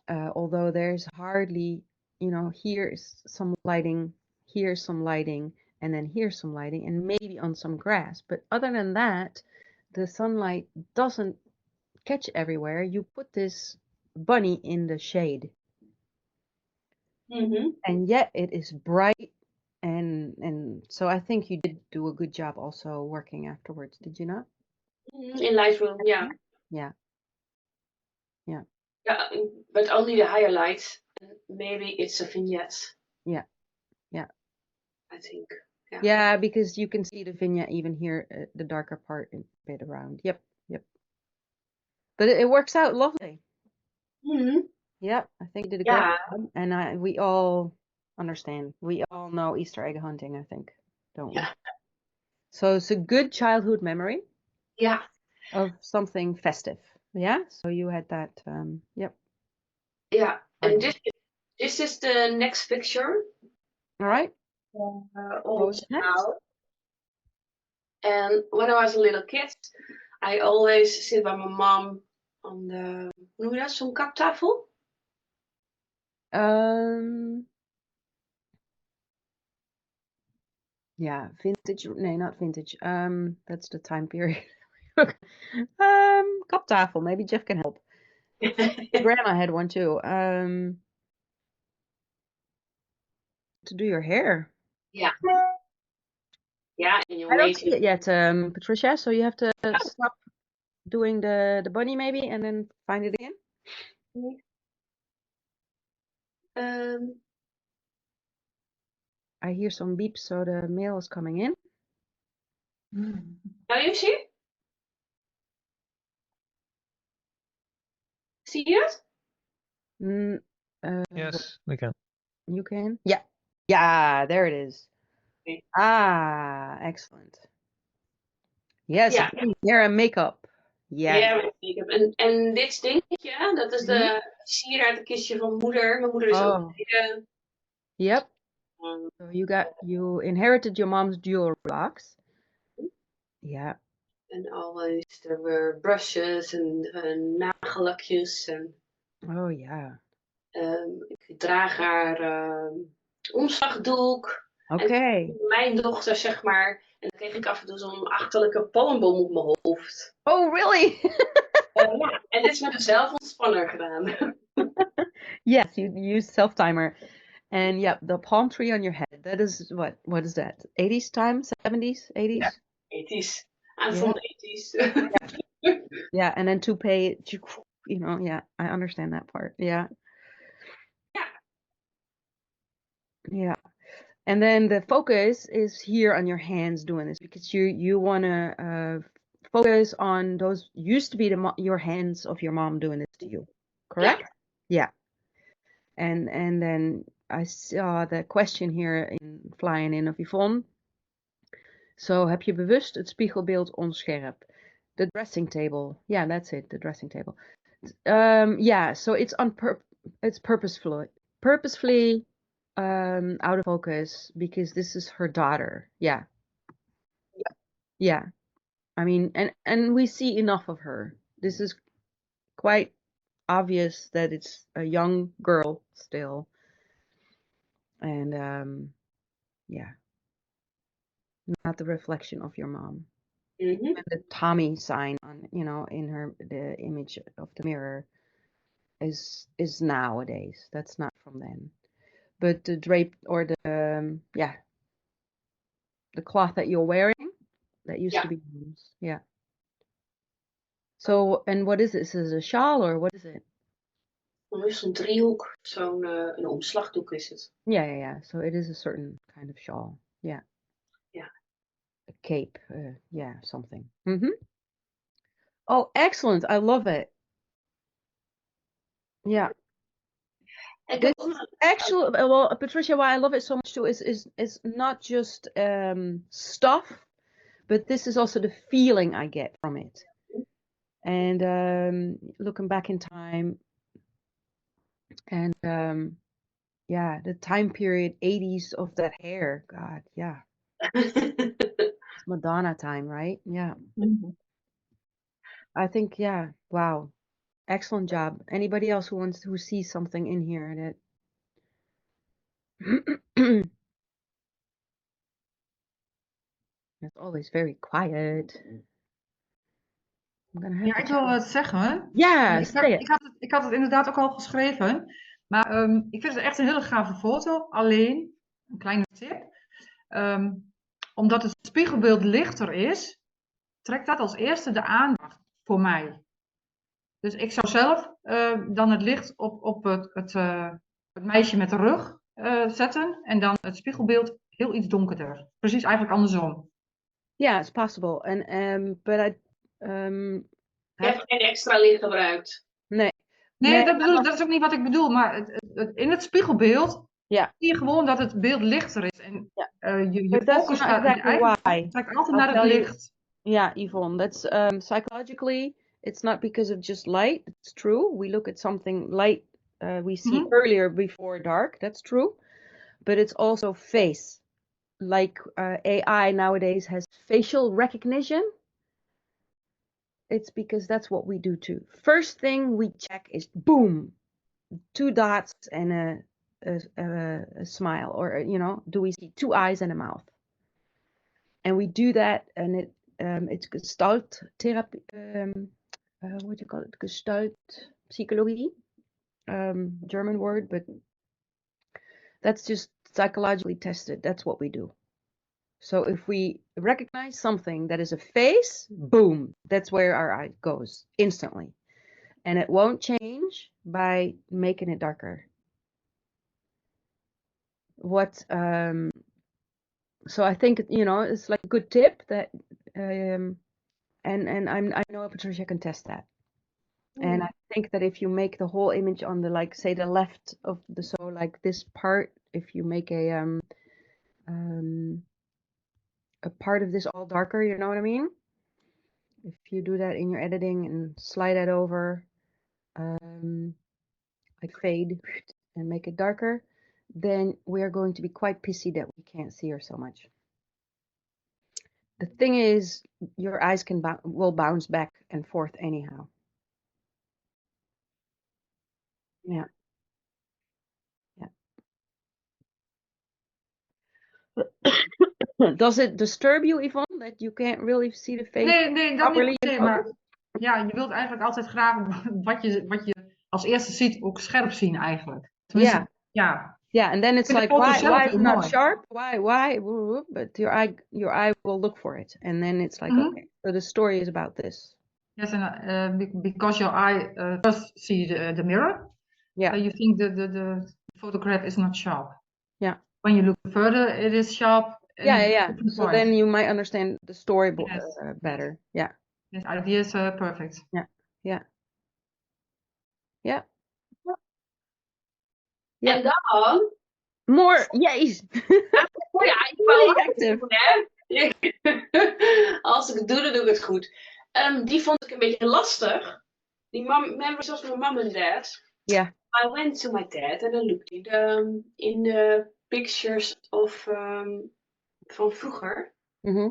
Although there's hardly, here's some lighting, here's some lighting, and then here's some lighting, and maybe on some grass. But other than that, the sunlight doesn't catch everywhere. You put this bunny in the shade. Mm-hmm. And yet it is bright, and so I think you did do a good job also working afterwards, did you not? In Lightroom, yeah. Yeah. Yeah, but only the highlights. Maybe it's a vignette. Yeah. I think. Yeah, because you can see the vignette even here, the darker part a bit around. Yep. But it works out lovely. Mm-hmm. Yeah, I think you did a great job, and we all understand. We all know Easter egg hunting, I think, don't we? Yeah. So it's a good childhood memory. Yeah. Of something festive. Yeah, so you had that. Yep. Yeah, and this is the next picture. All right. Almost now. And when I was a little kid, I always sit by my mom on the, hoe noem je dat, zo'n kaptafel? Yeah, vintage. Nee, not vintage. That's the time period. Kaptafel. Maybe Jeff can help. Grandma had one too. To do your hair. Yeah. Yeah, and you I don't see it yet, Patricia. So you have to stop doing the bunny maybe, and then find it again. I hear some beeps, so the mail is coming in. Now you see? See it? Mm, Yes, we can. you can? Yeah. Yeah, there it is. Okay. Ah, excellent. Yes, Ja, hair and makeup. Yeah. ja, met make-up. En dit dingetje, dat is Mhm. de sieradenkistje van moeder. Mijn moeder is Oh. overleden. Yep. Um, So you inherited your mom's jewelry box. Yeah. En always er were brushes en nagellakjes. En Oh yeah. ik draag haar omslagdoek. Okay. En mijn dochter, zeg maar. En dan kreeg ik af en toe zo'n achterlijke palmboom op mijn hoofd. Oh really? Ja, en dit is met een zelfontspanner gedaan. Yes, you use self-timer. And yeah, the palm tree on your head. That is what is that? 80s time? 70s? 80s? Ja. Ethisch. Aanvoelde ethisch. Yeah, and then toupee, you know, yeah, I understand that part. Yeah. Ja. Yeah. And then the focus is here on your hands doing this because you want to focus on those used to be your hands of your mom doing this to you. Correct? Yeah. And then I saw the question here flying in of Yvonne. So heb je bewust het spiegelbeeld onscherp? The dressing table. Yeah, that's it. The dressing table. Yeah, so it's it's purposefully out of focus because this is her daughter. Yeah. Yeah. I mean, and we see enough of her. This is quite obvious that it's a young girl still. And yeah. Not the reflection of your mom. Mhm. And the Tommy sign on, you know, in the image of the mirror is nowadays. That's not from then. But the drape or the the cloth that you're wearing, that used to be mom's. Yeah. So, and what is this? Is it a shawl or what is it? Dan is zo'n driehoek, een omslagdoek is het. Yeah. So it is a certain kind of shawl. Yeah. Yeah. A cape. Yeah, something. Oh, excellent. I love it. Yeah. Actually, well, Patricia, why I love it so much too is not just stuff, but this is also the feeling I get from it. And looking back in time, and yeah, the time period 80s of that hair. God, yeah. It's Madonna time, right? Yeah. I think, yeah. Wow. Excellent job. Anybody else who sees something in here that it's always very quiet. I'm gonna have Ja, to ik wil het zeggen. Ja, ik had het inderdaad ook al geschreven. Maar ik vind het echt een hele gave foto. Alleen, een kleine tip. Omdat het spiegelbeeld lichter is, trekt dat als eerste de aandacht voor mij. Dus ik zou zelf dan het licht op het meisje met de rug zetten. En dan het spiegelbeeld heel iets donkerder. Precies eigenlijk andersom. Yeah, it's possible. And but I Je hebt geen extra licht gebruikt. Nee, dat is ook niet wat ik bedoel. Maar in het spiegelbeeld zie je gewoon dat het beeld lichter is. En je focus gaat trekt altijd naar het licht. Yeah, Yvonne, that's psychologically, it's not because of just light. It's true. We look at something light we see earlier before dark. That's true. But it's also face. Like AI nowadays has facial recognition. It's because that's what we do too. First thing we check is boom, 2 dots and a smile, or you know, do we see 2 eyes and a mouth? And we do that, and it's Gestalt therapy. What do you call it? Gestalt psychology, German word, but that's just psychologically tested. That's what we do. So if we recognize something that is a face, boom, that's where our eye goes instantly. And it won't change by making it darker. So I think, you know, it's like a good tip that, and I know Patricia can test that. And think that if you make the whole image on the, like, say the left of the, so like this part, if you make a part of this all darker, you know what I mean? If you do that in your editing and slide that over, like fade and make it darker, then we are going to be quite pissy that we can't see her so much. The thing is, your eyes will bounce back and forth anyhow. Yeah. Yeah. Does it disturb you, Yvonne, that you can't really see the face Nee, dat properly? niet per se, maar ja, je wilt eigenlijk altijd graag wat je als eerste ziet ook scherp zien eigenlijk. Tenminste, ja. Yeah, and then it's Ik vind like, de foto why zelf is heel it not mooi. sharp? Why? But your eye will look for it, and then it's like, okay, so the story is about this. Yes, and because your eye first see the mirror, Yeah. you think the photograph is not sharp. Yeah. When you look further, it is sharp. Yeah. So then you might understand the story better. Yeah. This idea is perfect. Yeah. En dan? More, yes. Ja, ik Really wou active. doen, hè? Als ik het doe, dan doe ik het goed. Die vond ik een beetje lastig. Die memories of my mom and dad. Yeah. I went to my dad and I looked in the pictures of van vroeger. En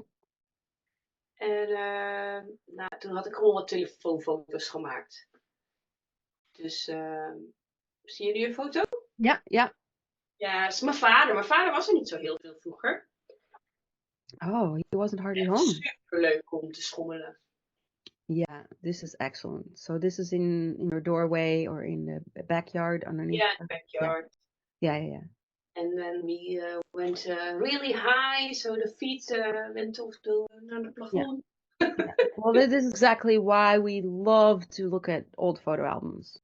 nou, toen had ik gewoon wat telefoonfoto's gemaakt. Dus zie je nu een foto? Ja. Ja, dat is mijn vader. Mijn vader was er niet zo heel veel vroeger. Oh, he wasn't hardly home. Superleuk om te schommelen. Yeah, this is excellent. So this is in your doorway or in the backyard underneath. Yeah, in the backyard. Yeah. And then we went really high, so the feet went off naar de plafond. Yeah. Well, this is exactly why we love to look at old photo albums.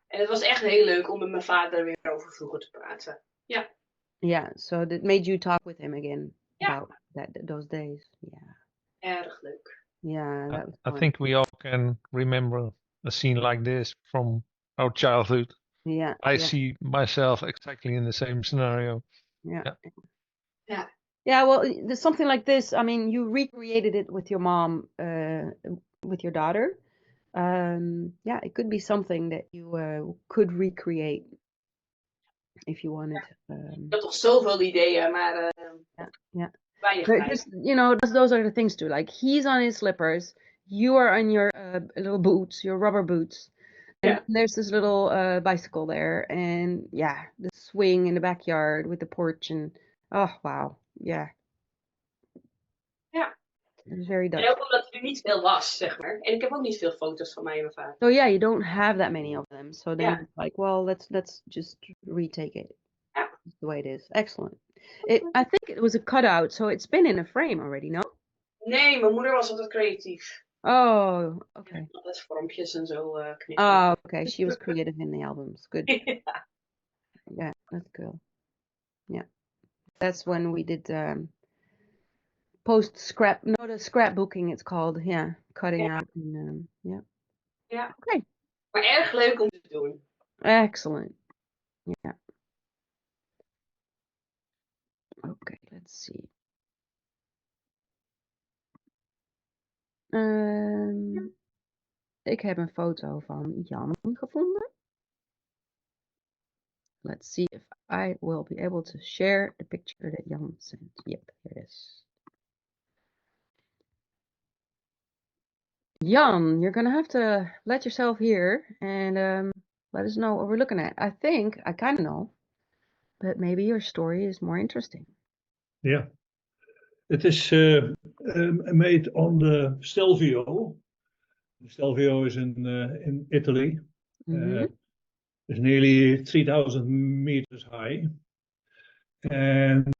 En het was echt heel leuk om met mijn vader weer over vroeger te praten. Ja. Yeah, so that made you talk with him again about those days. Yeah. Erg leuk. Yeah, that was I fun. think we all can remember a scene like this from our childhood. Yeah. I see myself exactly in the same scenario. Yeah. Yeah. Yeah, well, there's something like this. I mean, you recreated it with your mom, with your daughter. Yeah, it could be something that you could recreate if you wanted. Ik had toch zoveel ideeën, maar yeah. weinig Just, you know, those are the things too. Like, he's on his slippers, you are on your little boots, your rubber boots. And there's this little bicycle there, and yeah, the swing in the backyard with the porch, and oh wow, yeah. Ja. It's very Dutch. En ook omdat er niet veel was, zeg maar. En ik heb ook niet veel foto's van mij en mijn vader. So yeah, you don't have that many of them. So then it's like, well, let's just retake it. Yeah. That's the way it is. Excellent. I think it was a cutout, so it's been in a frame already, no? Nee, mijn moeder was altijd creatief. Oh, okay. Altijd vormpjes en zo knippen. Oh, okay. She was creative in the albums. Good. Yeah, that's cool. Yeah. That's when we did the scrapbooking it's called. Yeah, cutting out. And, yeah. Ja. Okay. Maar erg leuk om te doen. Excellent. Yeah. Okay, let's see. Ik heb een foto van Jan gevonden. Let's see if I will be able to share the picture that Jan sent. Yep, here it is. Jan, you're gonna have to let yourself hear and let us know what we're looking at. I think I kind of know, but maybe your story is more interesting. Yeah, it is made on the Stelvio. The Stelvio is in Italy. It's nearly 3,000 meters high. And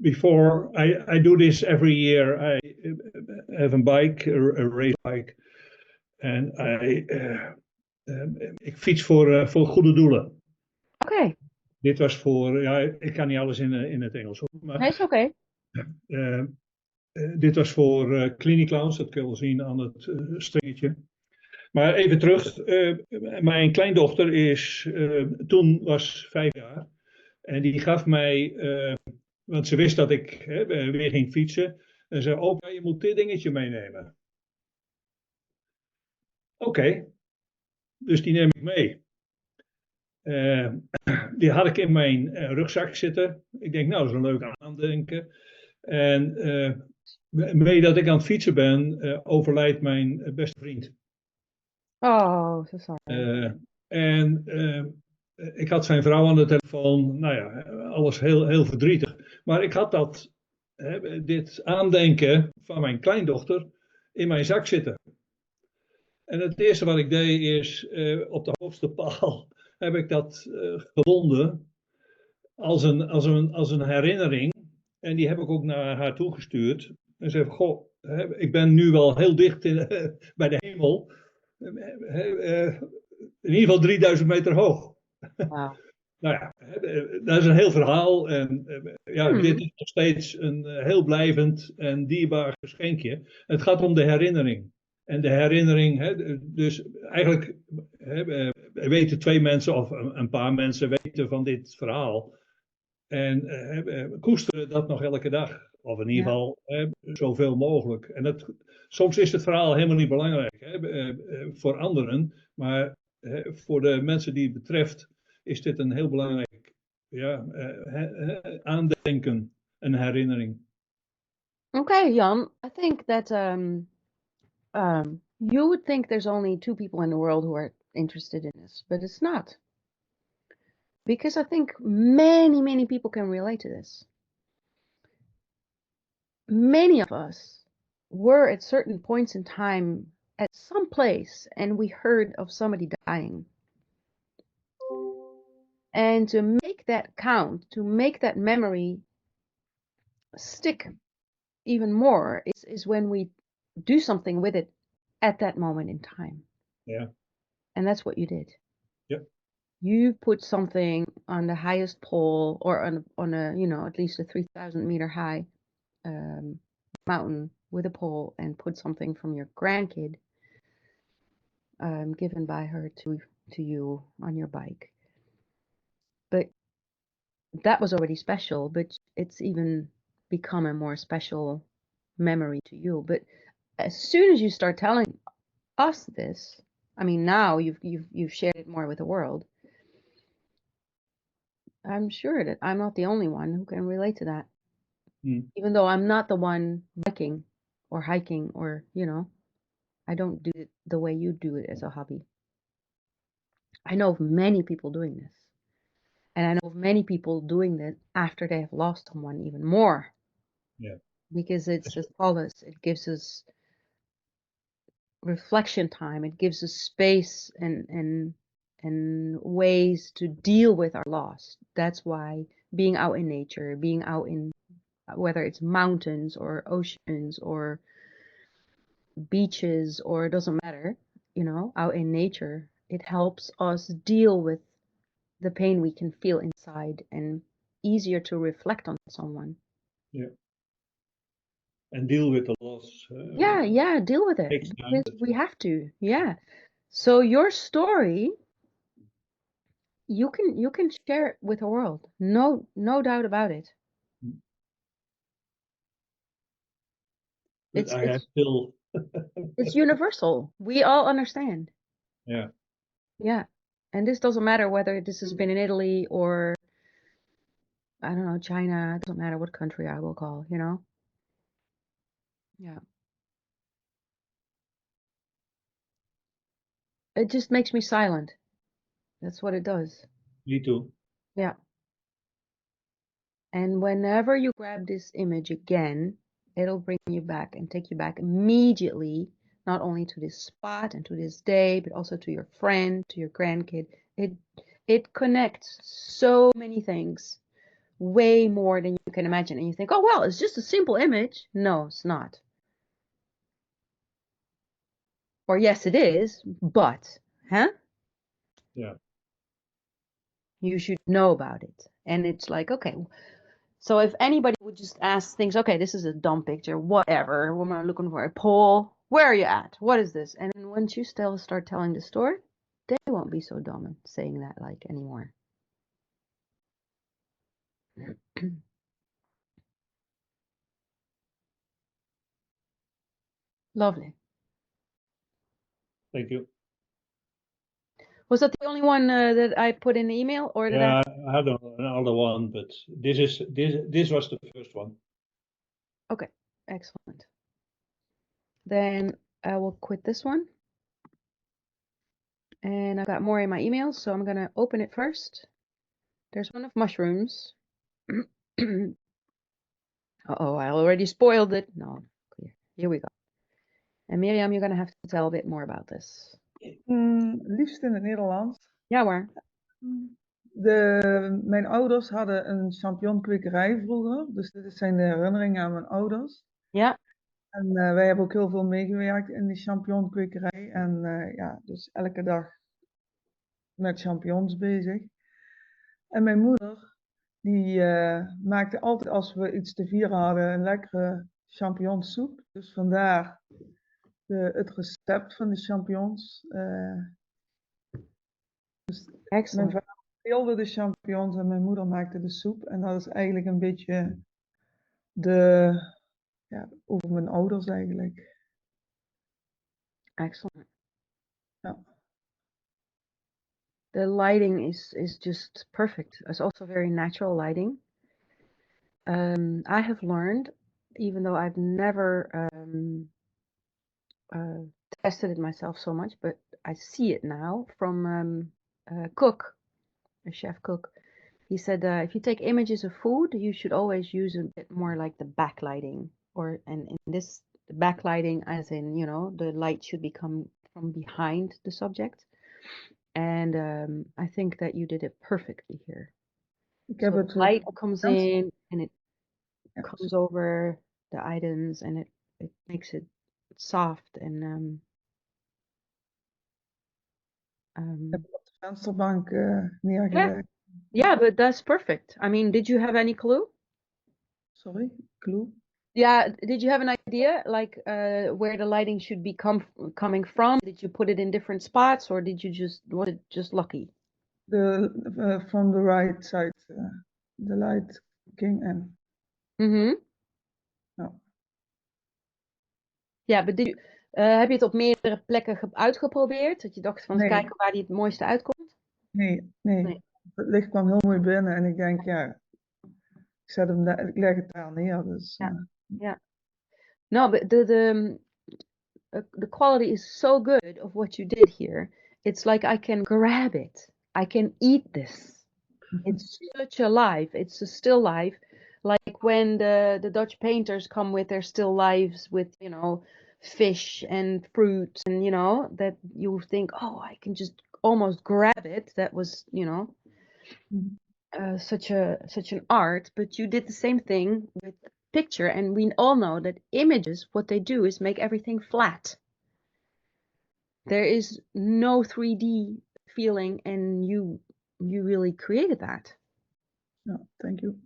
before I do this every year, I have a bike, a race bike. En ik fiets voor goede doelen. Oké. Dit was voor, ja, ik kan niet alles in het Engels. Maar, nee, is oké. Dit was voor Cliniclowns, dat kun je wel zien aan het stringetje. Maar even terug. Mijn kleindochter is, toen was 5 jaar. En die gaf mij, want ze wist dat ik weer ging fietsen. En zei, opa, je moet dit dingetje meenemen. Oké, dus die neem ik mee. Die had ik in mijn rugzak zitten. Ik denk, nou, dat is een leuk aandenken. En mee dat ik aan het fietsen ben, overlijdt mijn beste vriend. Oh, so sorry. En ik had zijn vrouw aan de telefoon. Nou ja, alles heel, heel verdrietig. Maar ik had dit aandenken van mijn kleindochter in mijn zak zitten. En het eerste wat ik deed is, op de hoogste paal heb ik dat gevonden als een herinnering. En die heb ik ook naar haar toegestuurd. En zei, goh, ik ben nu wel heel dicht bij de hemel. In ieder geval 3000 meter hoog. Wow. Nou ja, dat is een heel verhaal. En dit is nog steeds een heel blijvend en dierbaar geschenkje. Het gaat om de herinnering. En de herinnering, dus eigenlijk weten 2 mensen of een paar mensen weten van dit verhaal. En koesteren dat nog elke dag. Of in ieder geval zoveel mogelijk. En soms is het verhaal helemaal niet belangrijk voor anderen. Maar voor de mensen die het betreft is dit een heel belangrijk aandenken, een herinnering. Okay, Jan, I think that you would think there's only 2 people in the world who are interested in this, but it's not. Because I think many, many people can relate to this. Many of us were at certain points in time at some place and we heard of somebody dying. And to make that count, to make that memory stick even more is when we do something with it at that moment in time. Yeah. And that's what you did. Yep. You put something on the highest pole or on a at least a 3,000 meter high mountain with a pole and put something from your grandkid given by her to you on your bike. But that was already special, but it's even become a more special memory to you. But as soon as you start telling us this, I mean, now you've shared it more with the world. I'm sure that I'm not the only one who can relate to that. Even though I'm not the one biking or hiking or, I don't do it the way you do it as a hobby. I know of many people doing this. And I know of many people doing that after they have lost someone even more. Yeah. Because it's as Paulus, it gives us reflection time. It gives us space and ways to deal with our loss. That's why being out in nature, being out in whether it's mountains or oceans or beaches or it doesn't matter, out in nature, it helps us deal with the pain we can feel inside and easier to reflect on someone. Yeah. And deal with the loss. Yeah, deal with it. We have to. Yeah. So your story, you can share it with the world. No doubt about it. But I have still. It's universal. We all understand. Yeah. Yeah. And this doesn't matter whether this has been in Italy or, I don't know, China. It doesn't matter what country I will call, Yeah. It just makes me silent. That's what it does. Me too. Yeah. And whenever you grab this image again, it'll bring you back and take you back immediately, not only to this spot and to this day, but also to your friend, to your grandkid. It connects so many things, way more than you can imagine. And you think, oh, well, it's just a simple image. No, it's not. Or yes, it is, but, Yeah. You should know about it. And it's like, okay, so if anybody would just ask things, okay, this is a dumb picture, whatever. What am I looking for? A pole? Where are you at? What is this? And then once you still start telling the story, they won't be so dumb and saying that like anymore. Lovely. Thank you. Was that the only one that I put in the email, or did Yeah, I had another one, but this was the first one. Okay, excellent. Then I will quit this one. And I've got more in my emails, so I'm gonna open it first. There's one of mushrooms. Uh-oh, I already spoiled it. No, clear. Here we go. And Mirjam, you're gonna have to tell a bit more about this. Liefst in het Nederlands. Ja hoor. Mijn ouders hadden een champignonkwekerij vroeger. Dus dit zijn de herinneringen aan mijn ouders. Ja. En wij hebben ook heel veel meegewerkt in die champignonkwekerij. En ja, dus elke dag met champignons bezig. En mijn moeder, die maakte altijd als we iets te vieren hadden, een lekkere champignonsoep. Dus vandaar het recept van de champignons. Dus mijn vader peelde de champignons en mijn moeder maakte de soep. En dat is eigenlijk een beetje over mijn ouders eigenlijk. Excellent. Ja. The lighting is just perfect. It's also very natural lighting. I have learned, even though I've never tested it myself so much, but I see it now from Cook, a chef Cook. He said if you take images of food, you should always use a bit more like the backlighting, and in this backlighting, as in, you know, the light should become from behind the subject. And I think that you did it perfectly here. So the light comes in and it comes over the items, and it makes it soft and Ik heb op de vensterbank neergelegd. Yeah, but that's perfect. I mean, did you have any clue? Sorry, clue? Yeah, did you have an idea like where the lighting should be coming from? Did you put it in different spots, or did you was it just lucky? From the right side, the light came in. Mm-hmm. Ja. Ja, but heb je het op meerdere plekken uitgeprobeerd? Dat je dacht van eens kijken waar die het mooiste uitkomt? Nee. Het licht kwam heel mooi binnen en ik denk, ja, ik leg het daar neer. Dus, Yeah. No, but the quality is so good of what you did here. It's like I can grab it. I can eat this. It's such alive. It's a still life. Like when the Dutch painters come with their still lives with, you know, fish and fruit, and, you know, that you think, oh, I can just almost grab it. That was, you know, such an art. But you did the same thing with picture, and we all know that images, what they do is make everything flat. There is no 3D feeling, and you really created that. No, thank you.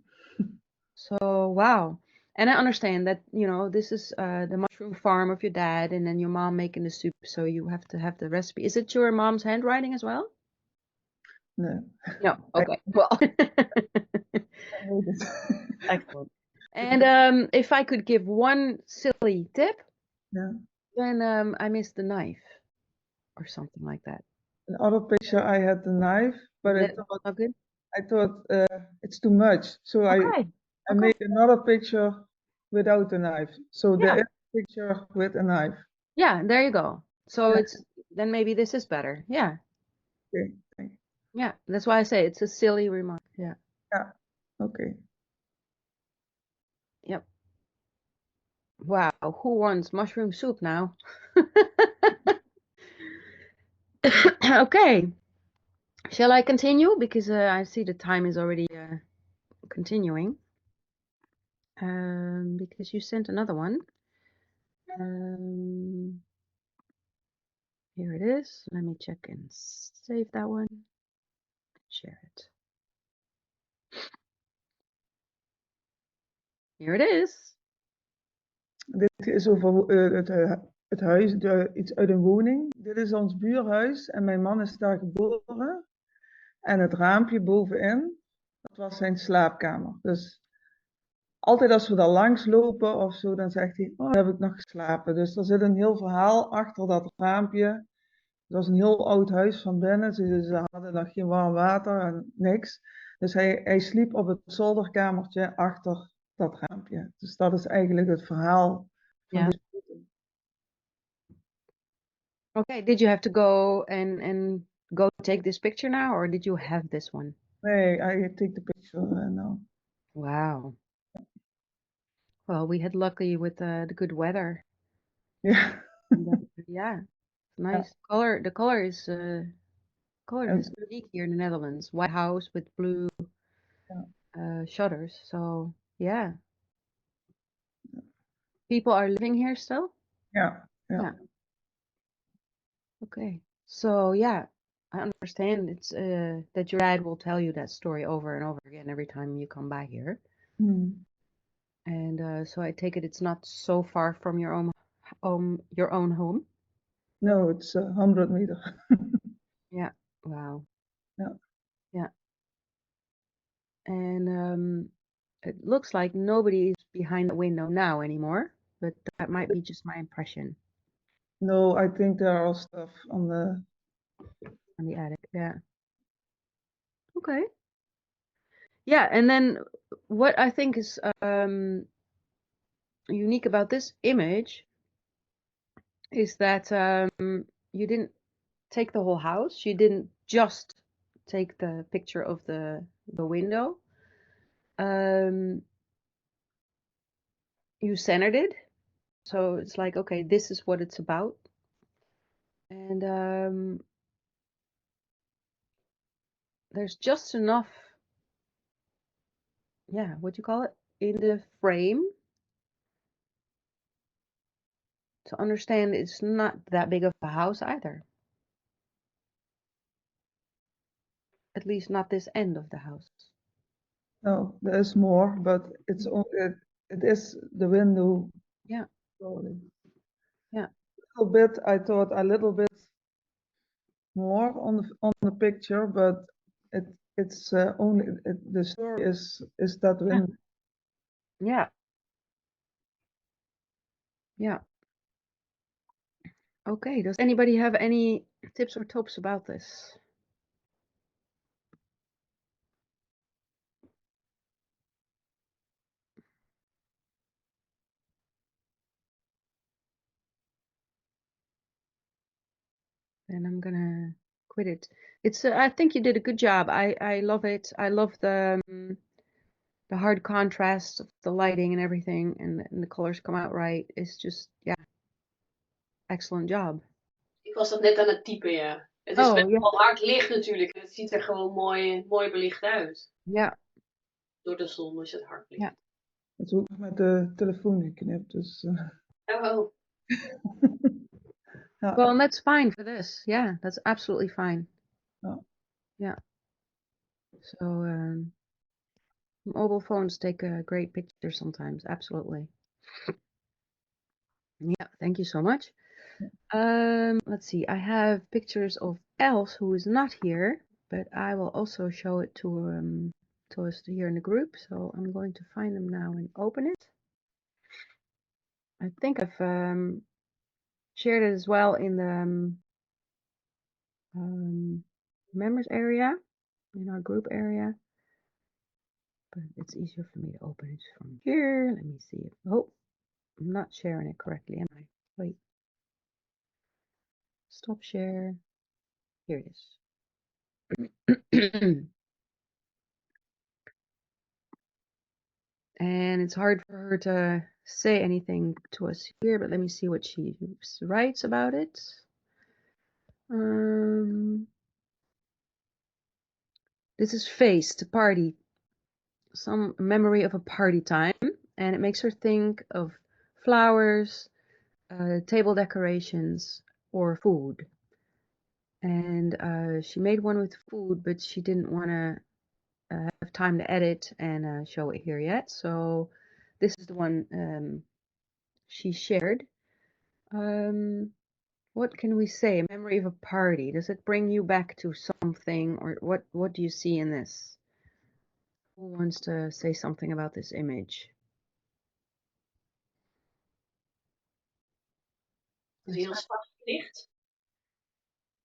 So wow. And I understand that, you know, this is the mushroom farm of your dad, and then your mom making the soup, so you have to have the recipe. Is it your mom's handwriting as well? No. No. Okay. Well. Excellent. And if I could give one silly tip, then I missed the knife or something like that. In other picture, I had the knife, but I thought it's too much, so I made another picture without the knife. So there is a picture with a knife. Yeah, there you go. So it's then maybe this is better. Yeah. Okay. Thank you. Yeah, that's why I say it's a silly remark. Yeah. Yeah. Okay. Yep. Wow, who wants mushroom soup now? Okay. Shall I continue? Because I see the time is already continuing. Because you sent another one. Here it is. Let me check and save that one. Share it. Here it is. Dit is over het huis, iets uit een woning. Dit is ons buurhuis en mijn man is daar geboren. En het raampje bovenin, dat was zijn slaapkamer. Dus altijd als we daar langs lopen of zo, dan zegt hij, oh, daar heb ik nog geslapen. Dus er zit een heel verhaal achter dat raampje. Het was een heel oud huis van binnen. Ze hadden nog geen warm water en niks. Dus hij sliep op het zolderkamertje achter dat raampje. Dus dat is eigenlijk het verhaal van Ja. dit boek. Okay, did you have to go and go take this picture now, or did you have this one? Nee, I take the picture now. Wow. Well, we had lucky with the good weather. Ja. Yeah, nice color. The color is unique here in the Netherlands. White house with blue shutters. So yeah, people are living here still. Ja. Okay, so yeah, I understand it's that your dad will tell you that story over and over again every time you come by here. And so I take it it's not so far from your own home. No, it's 100 meters. Yeah. Wow. Yeah. And it looks like nobody is behind the window now anymore, but that might be just my impression. No, I think there are stuff on the attic. Yeah. Okay. Yeah, and then what I think is unique about this image is that you didn't take the whole house. You didn't just take the picture of the window. You centered it. So it's like, okay, this is what it's about. And there's just enough, what do you call it, in the frame to understand it's not that big of a house either. At least not this end of the house. No, there is more, but it's it is the window. Yeah. Slowly. Yeah. A little bit. I thought a little bit more on the picture, but it's only the story is that window. Yeah. Yeah. Okay. Does anybody have any tips or tops about this? Then I'm gonna quit it. It's I think you did a good job. I love it. I love the hard contrast of the lighting and everything, and the colors come out right. It's just excellent job. Ik was dat net aan het typen, ja. Het is wel hard licht natuurlijk. Het ziet er gewoon mooi belicht uit. Ja. Door de zon is het hard licht. Ja. Het is ook nog met de telefoon geknipt, dus. Oh. Well, and that's fine for this. Yeah, that's absolutely fine. Yeah. So mobile phones take a great picture sometimes. Absolutely. Yeah, thank you so much. Let's see. I have pictures of Els who is not here, but I will also show it to us here in the group. So I'm going to find them now and open it. I think I've shared it as well in the members area, in our group area. But it's easier for me to open it from here. Let me see. Oh, I'm not sharing it correctly, am I? Wait. Stop share. Here it is. And it's hard for her to say anything to us here, but let me see what she writes about it. This is Face to Party. Some memory of a party time, and it makes her think of flowers, table decorations, or food. And she made one with food, but she didn't want to have time to edit and show it here yet. So this is the one she shared. What can we say? A memory of a party. Does it bring you back to something, or what do you see in this? Who wants to say something about this image? Het is heel zwart licht.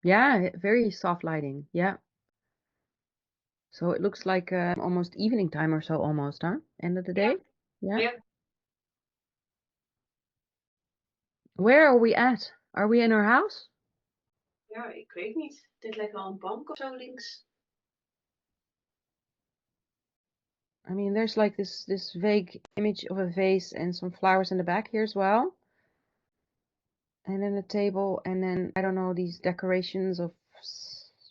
Yeah, very soft lighting. Yeah. So it looks like almost evening time or so, almost, huh? End of the day? Yeah. Ja. Where are we at? Are we in our house? Ja, ik weet niet. Dit lijkt wel een bank of zo links. I mean, there's like this vague image of a vase and some flowers in the back here as well. And then a table, and then I don't know, these decorations of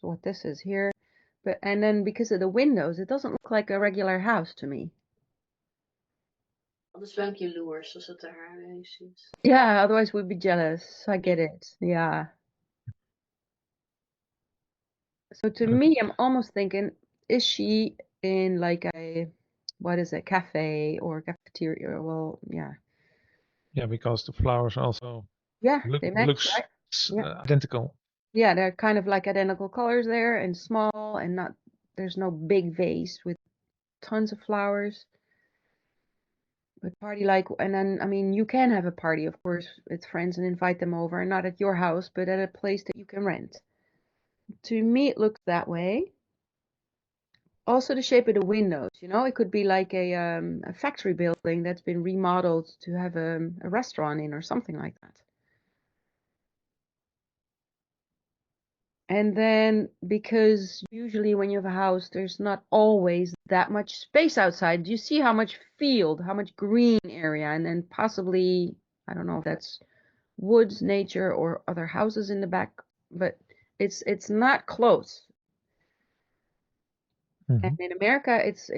what this is here. And then because of the windows, it doesn't look like a regular house to me. Anders ben ik jaloers als het daar is. Yeah, otherwise we'd be jealous. I get it. Yeah. So to me, I'm almost thinking, is she in like what is it, cafe or cafeteria? Well, yeah. Yeah, because the flowers also Yeah, they match, looks right? Yeah. identical. Yeah, they're kind of like identical colors there and small and not, there's no big vase with tons of flowers. But party like, and then, I mean, you can have a party, of course, with friends and invite them over, not at your house, but at a place that you can rent. To me, it looks that way. Also, the shape of the windows, you know, it could be like a factory building that's been remodeled to have a restaurant in or something like that. And then, because usually when you have a house, there's not always that much space outside. You see how much field, how much green area, and then possibly, I don't know if that's woods, nature, or other houses in the back, but it's not close. And in America, it's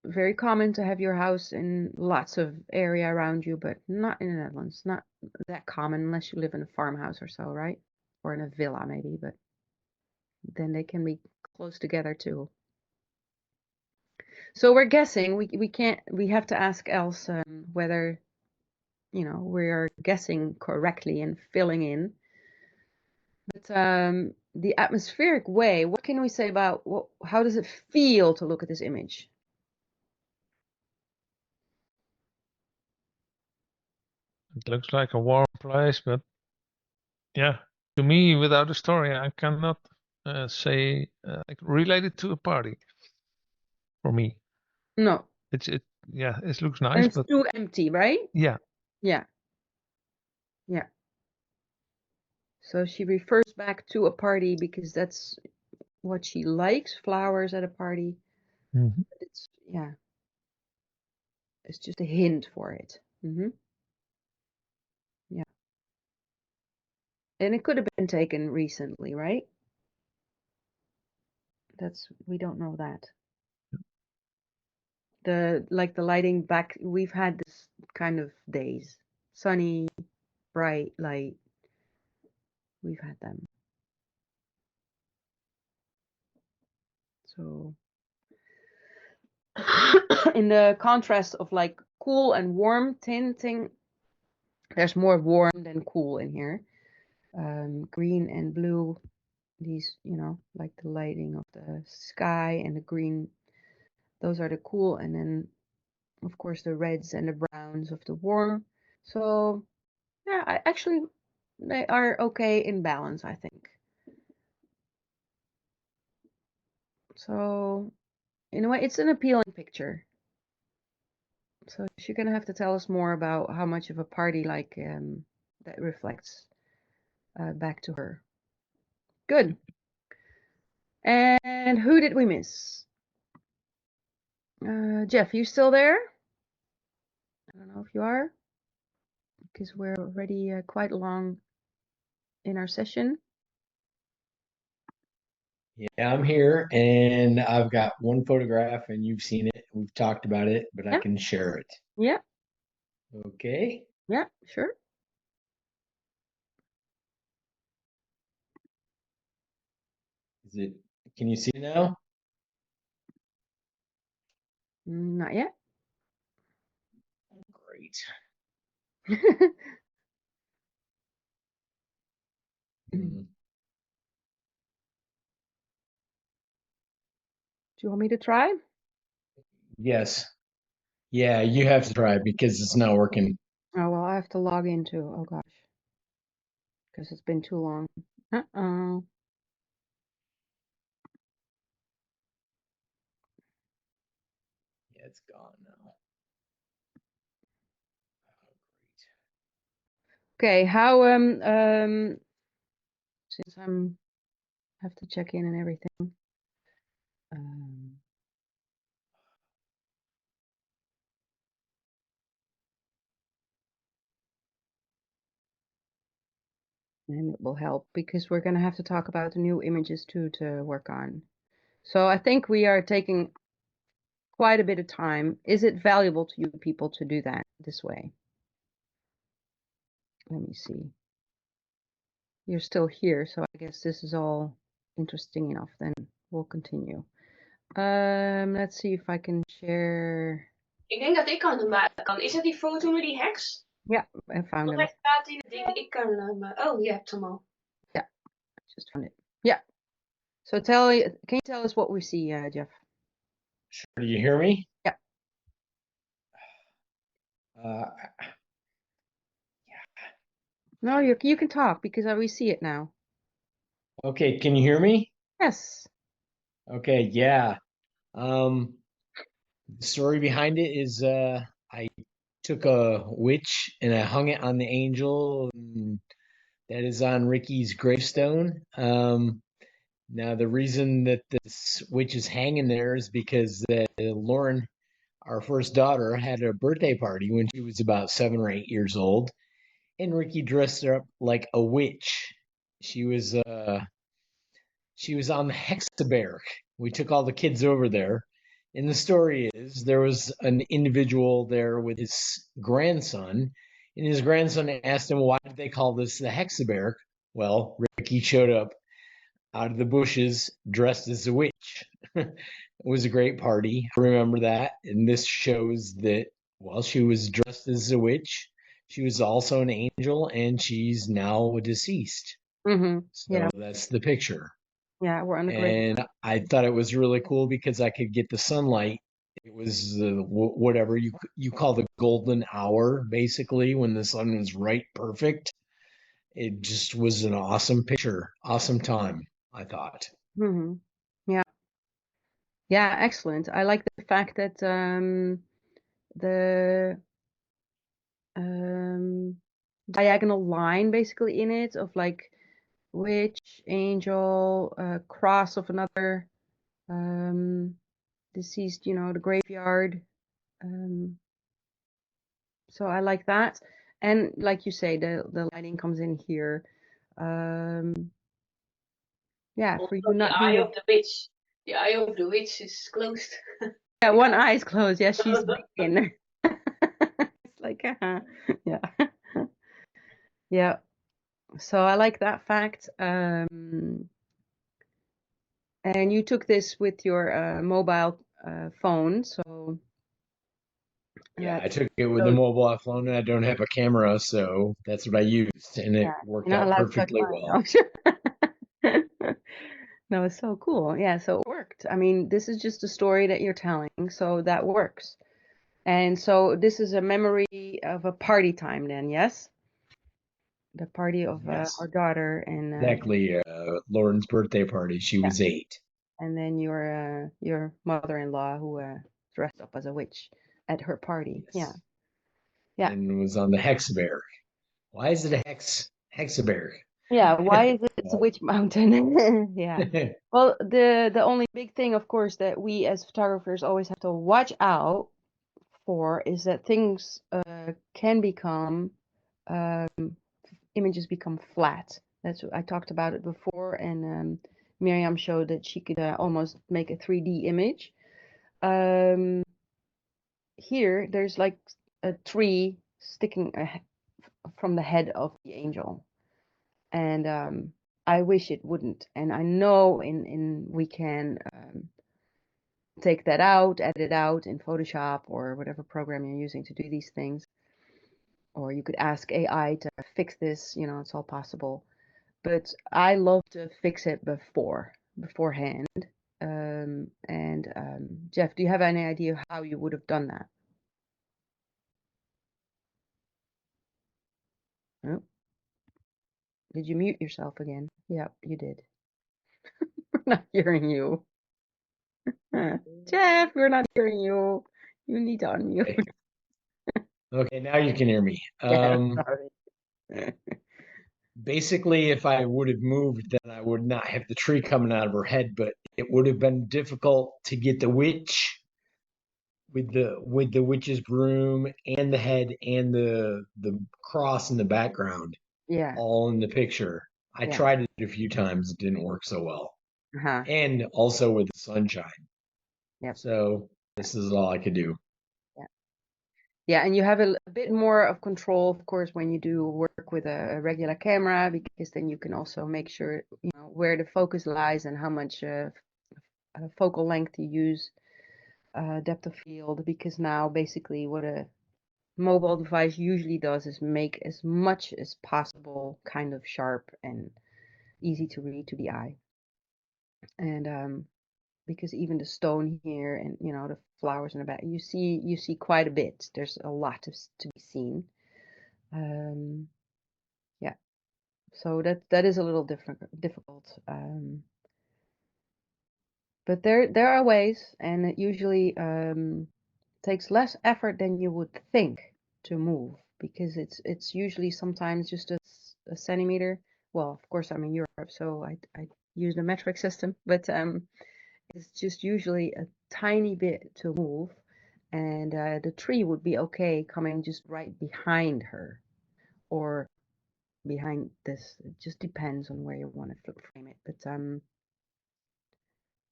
very common to have your house in lots of area around you, but not in the Netherlands. Not that common unless you live in a farmhouse or so, right? Or in a villa maybe, but then they can be close together too. So we're guessing. We have to ask Els whether, you know, we are guessing correctly and filling in. But the atmospheric way, what can we say about how does it feel to look at this image? It looks like a warm place, but yeah, to me, without a story, I cannot say like relate it to a party. For me, No. it looks nice, And it's but too empty, right? yeah. Yeah. Yeah. So she refers back to a party because that's what she likes, flowers at a party. Mm-hmm. But it's just a hint for it. Yeah. And it could have been taken recently, right? We don't know that. The lighting back, we've had this kind of days. Sunny, bright, light. We've had them. So in the contrast of like cool and warm tinting, there's more warm than cool in here. Green and blue, these, you know, like the lighting of the sky and the green, those are the cool, and then of course the reds and the browns of the warm. So yeah, actually they are okay in balance, I think. So in a way, it's an appealing picture. So she's gonna have to tell us more about how much of a party like that reflects back to her. Good. And who did we miss? Jeff, you still there? I don't know if you are, because we're already quite long in our session. Yeah, I'm here, and I've got one photograph, and you've seen it. We've talked about it, but I can share it. Yeah. Okay. Yeah, sure. Can you see it now? Not yet. Great. Mhm. Do you want me to try? Yes. Yeah, you have to try it because it's not working. Oh, well, I have to log in too. Oh, gosh. Because it's been too long. Uh-oh. Yeah, it's gone now. Oh, Okay, how, since have to check in and everything. And it will help because we're going to have to talk about the new images too to work on. So I think we are taking quite a bit of time. Is it valuable to you people to do that this way? Let me see. You're still here, so I guess this is all interesting enough. Then we'll continue. Let's see if I can share. Ik denk dat ik hem maken kan. Is dat die foto met die heks? Yeah, I found Want him. hij staat in het ding. Ik kan hem. Oh, je hebt hem al. Yeah, I just found it. Yeah. So can you tell us what we see, Jeff? sure. Do you hear me? Yeah. Uh, No, you can talk because we see it now. okay, can you hear me? Yes. Okay, yeah. The story behind it is I took a witch and I hung it on the angel that is on Ricky's gravestone. Now the reason that this witch is hanging there is because Lauren, our first daughter, had a birthday party when she was about 7 or 8 years old, and Ricky dressed her up like a witch. She was on the Hexaberg. We took all the kids over there. And the story is there was an individual there with his grandson, and his grandson asked him, why did they call this the Hexaberg? Well, Ricky showed up out of the bushes dressed as a witch. It was a great party. I remember that. And this shows that, well, she was dressed as a witch. She was also an angel, and she's now deceased. Mm-hmm. So Yeah. that's the picture. Yeah, we're on the grid. And I thought it was really cool because I could get the sunlight. It was whatever you call the golden hour, basically, when the sun was right perfect. It just was an awesome picture, awesome time, I thought. Mm-hmm. Yeah. Yeah, excellent. I like the fact that the diagonal line basically in it of like witch, angel, cross of another deceased, the graveyard. So I like that. And like you say, the lighting comes in here. Yeah, for you Also, the not eye being of the witch. The eye of the witch is closed. yeah, one eye is closed. Yeah, she's blinking. It's like yeah. Yeah. So I like that fact. And you took this with your mobile phone, so Yeah, I took it with the mobile phone and I don't have a camera, so that's what I used, and it yeah, worked you're not out allowed to touch perfectly mine. well. No. No, it's so cool. Yeah, so it worked. I mean, this is just a story that you're telling, so that works. And so this is a memory of a party time then, yes? The party of Yes, our daughter and exactly. Lauren's birthday party. She yeah, was 8. and then your mother-in-law who dressed up as a witch at her party. Yeah. Yes. Yeah. And was on the Hexaberg. Why is it a Hexaberg? Yeah, why is it it's a witch mountain? Yeah. Well, the only big thing, of course, that we as photographers always have to watch out for is that things can become images become flat. That's I talked about it before, and Miriam showed that she could almost make a 3D image. Here, there's like a tree sticking from the head of the angel, and I wish it wouldn't. And I know in we can take that out, edit out in Photoshop or whatever program you're using to do these things. Or you could ask AI to fix this, it's all possible. but I love to fix it beforehand. Jeff, do you have any idea how you would have done that? Oh, did you mute yourself again? Yep, you did. We're not hearing you. Jeff, we're not hearing you. You need to unmute. Okay, now you can hear me. Sorry. Basically, if I would have moved, then I would not have the tree coming out of her head, but it would have been difficult to get the witch with the witch's broom and the head and the cross in the background Yeah. all in the picture. I Yeah. tried it a few times, it didn't work so well. Uh-huh. And also with the sunshine. Yep. So this is all I could do. Yeah, and you have a bit more of control, of course, when you do work with a regular camera, because then you can also make sure, you know, where the focus lies and how much focal length you use, depth of field, because now basically what a mobile device usually does is make as much as possible kind of sharp and easy to read to the eye. And because even the stone here and, you know, the flowers in the back, you see quite a bit. There's a lot to be seen. Yeah, so that is a little difficult. But there are ways, and it usually takes less effort than you would think to move, because it's usually sometimes just a centimeter. Well, of course, I'm in Europe, so I use the metric system, but it's just usually a tiny bit to move, and the tree would be okay coming just right behind her, or behind this. It just depends on where you want to frame it, but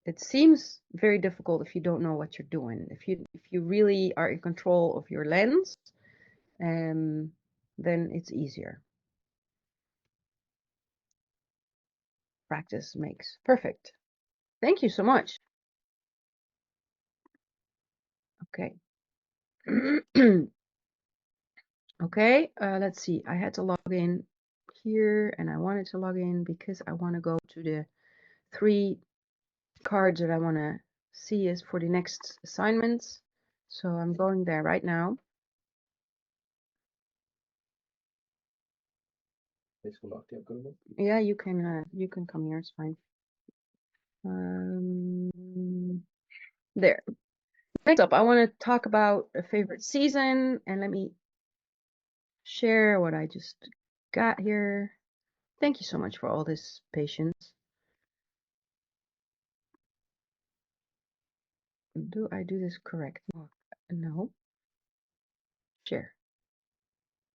it seems very difficult if you don't know what you're doing. If you really are in control of your lens, then it's easier. Practice makes perfect. Thank you so much. Okay. Okay, let's see. I had to log in here, and I wanted to log in because I want to go to the 3 cards that I want to see is for the next assignments. So I'm going there right now. Yeah, you can come here. It's fine. There. Next up, I want to talk about a favorite season, and let me share what I just got here. Thank you so much for all this patience. Do I do this correct? No. Share.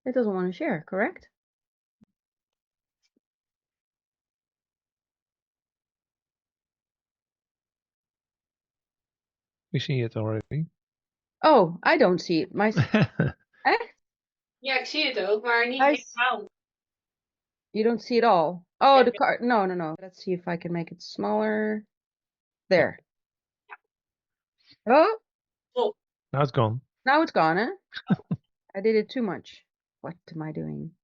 It doesn't want to share, correct? We see it already. Oh, I don't see it. Eh? Ja, ik zie het ook, maar niet helemaal. You don't see it all. Oh, the card. No. Let's see if I can make it smaller. There. Oh. Now it's gone. Now it's gone, huh? I did it too much. What am I doing?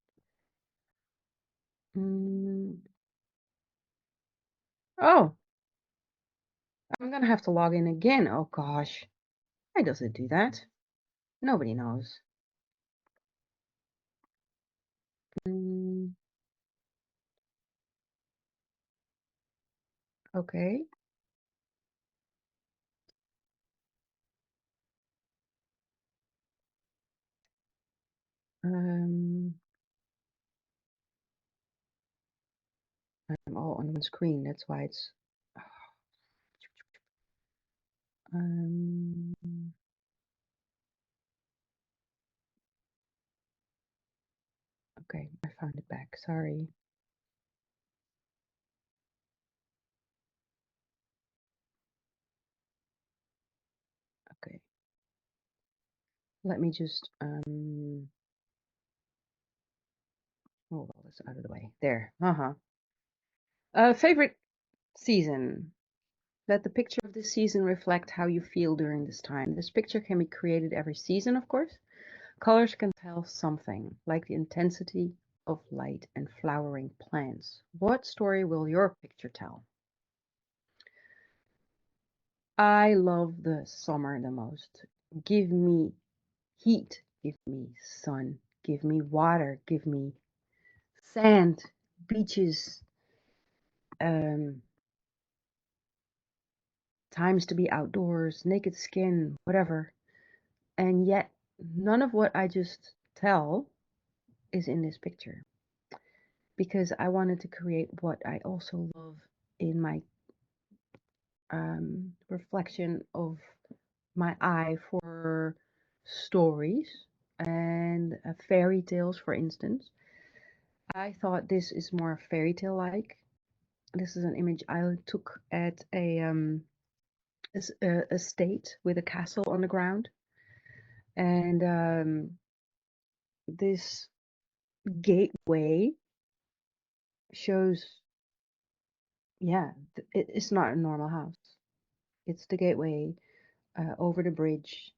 Oh. I'm gonna have to log in again. Oh gosh. Why does it do that? Nobody knows. Okay. I'm all on one screen. That's why it's. Okay, I found it back. Sorry. Okay. Let me just move all this out of the way. There. Favorite season. Let the picture of this season reflect how you feel during this time. This picture can be created every season, of course. Colors can tell something, like the intensity of light and flowering plants. What story will your picture tell? I love the summer the most. Give me heat, give me sun, give me water, give me sand, beaches, times to be outdoors, naked skin, whatever. And yet, none of what I just tell is in this picture because I wanted to create what I also love in my reflection of my eye for stories and fairy tales, for instance. I thought this is more fairy tale like. This is an image I took at a estate with a castle on the ground, and this gateway shows, yeah, it's not a normal house. It's the gateway over the bridge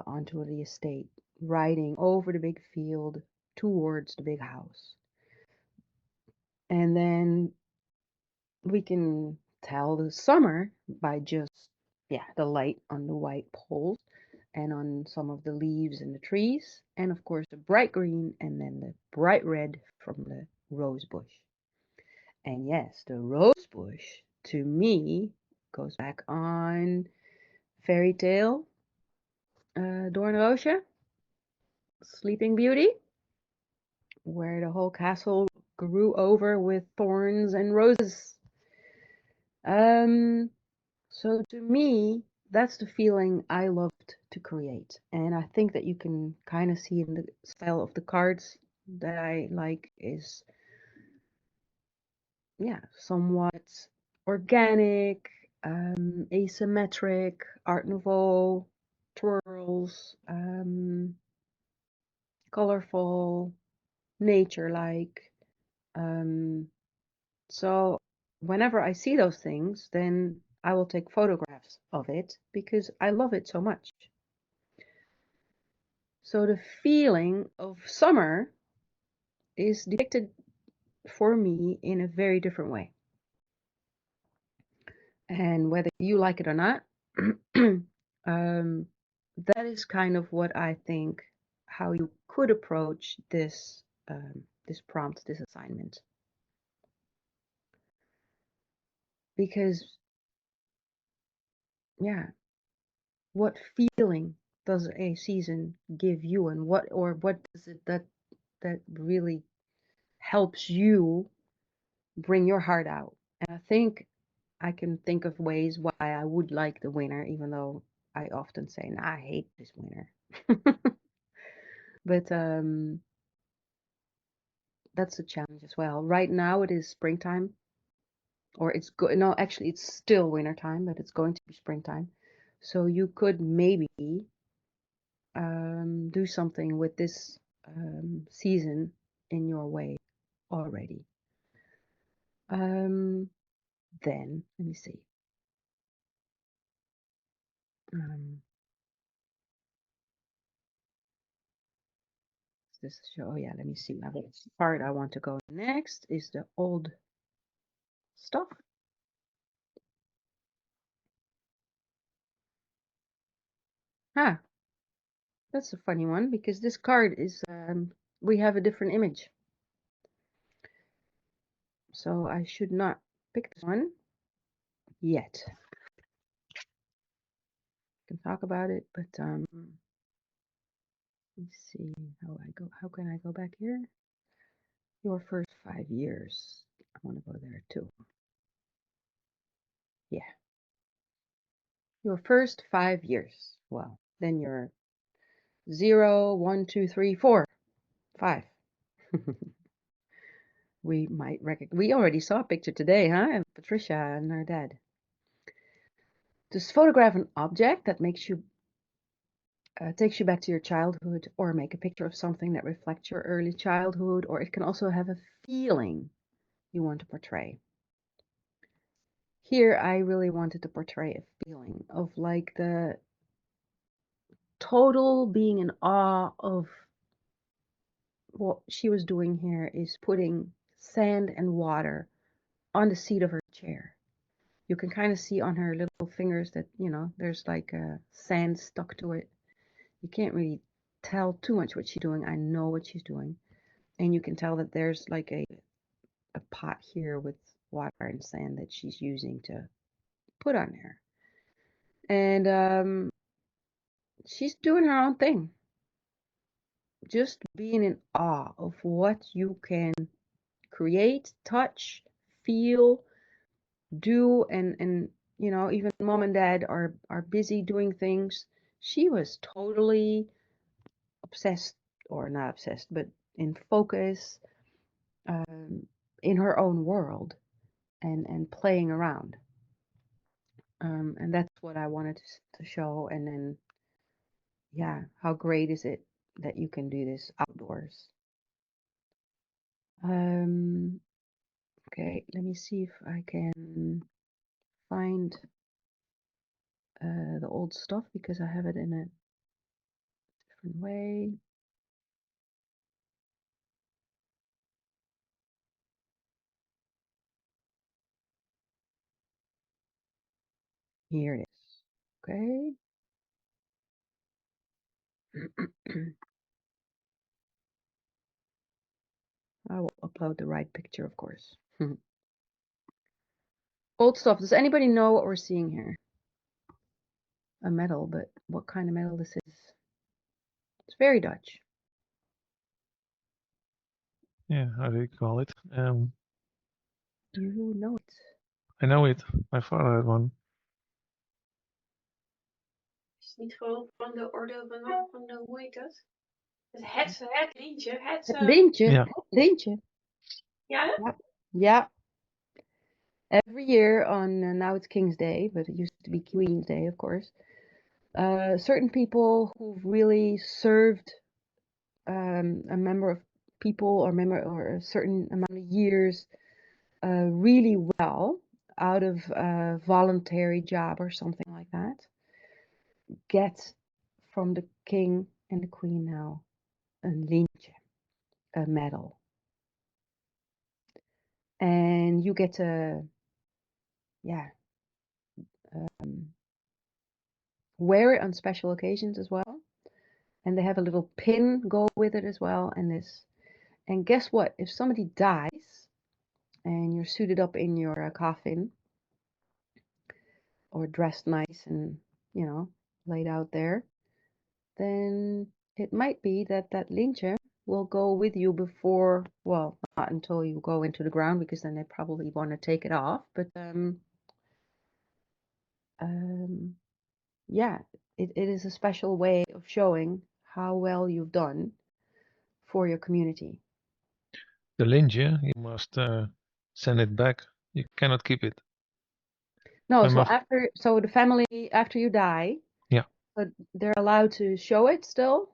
onto the estate, riding over the big field towards the big house. And then we can tell the summer by just, yeah, the light on the white poles and on some of the leaves and the trees, and of course the bright green and then the bright red from the rose bush. And yes, the rose bush to me goes back on fairy tale Doornroosje, Sleeping Beauty, where the whole castle grew over with thorns and roses. So to me, that's the feeling I loved to create. And I think that you can kind of see in the style of the cards that I like is, yeah, somewhat organic, asymmetric, Art Nouveau, twirls, colorful, nature-like. So whenever I see those things, then I will take photographs of it because I love it so much. So the feeling of summer is depicted for me in a very different way. And whether you like it or not, that is kind of what I think how you could approach this this prompt, this assignment. Because yeah, what feeling does a season give you, and what does it that really helps you bring your heart out? And I think I can think of ways why I would like the winter, even though I often say, nah, I hate this winter. But that's a challenge as well. Right now it is springtime, or it's no, actually it's still wintertime, but it's going to be springtime. So you could maybe do something with this season in your way already. Then let me see. This show. Oh yeah, let me see. Now the part I want to go next is the old stuff. Ah, that's a funny one because this card is we have a different image. So I should not pick this one yet. I can talk about it, but let's see how I go. How can I go back here? Your first 5 years. I want to go there too. Yeah. Your first 5 years. Well, then you're 0, 1, 2, 3, 4, 5. We might recognize. We already saw a picture today, huh? Of Patricia and her dad. Just photograph an object that makes you takes you back to your childhood, or make a picture of something that reflects your early childhood, or it can also have a feeling you want to portray. Here, I really wanted to portray a feeling of like the total being in awe of what she was doing here is putting sand and water on the seat of her chair. You can kind of see on her little fingers that, you know, there's like sand stuck to it. You can't really tell too much what she's doing. I know what she's doing. And you can tell that there's like a pot here with water and sand that she's using to put on there. And she's doing her own thing. Just being in awe of what you can create, touch, feel, do, and you know, even mom and dad are busy doing things. She was totally obsessed, or not obsessed, but in focus, in her own world, and playing around. And that's what I wanted to show. And then, yeah, how great is it that you can do this outdoors? Okay, let me see if I can find the old stuff, because I have it in a different way. Here it is. Okay. I will upload the right picture, of course. Old stuff. Does anybody know what we're seeing here? A medal, but what kind of medal this is? It's very Dutch. Yeah, how do you call it? You know it. I know it. My father had one. Is het niet gewoon van de orde van de, hoe heet dat? Het lintje, Het lintje. Ja. Het lintje. ja? Yeah. Yeah. Every year on, now it's King's Day, but it used to be Queen's Day, of course. Certain people who've really served a member of people or a certain amount of years really well out of a voluntary job or something like that, get from the king and the queen now een lintje, a medal. And you get to, yeah, wear it on special occasions as well. And they have a little pin go with it as well. And guess what? If somebody dies and you're suited up in your coffin or dressed nice and, you know, laid out there, then it might be that that lintje will go with you before, well, not until you go into the ground, because then they probably want to take it off. But yeah, it is a special way of showing how well you've done for your community. The lintje, you must send it back. You cannot keep it. No, I so must- so the family, after you die, Yeah. but they're allowed to show it still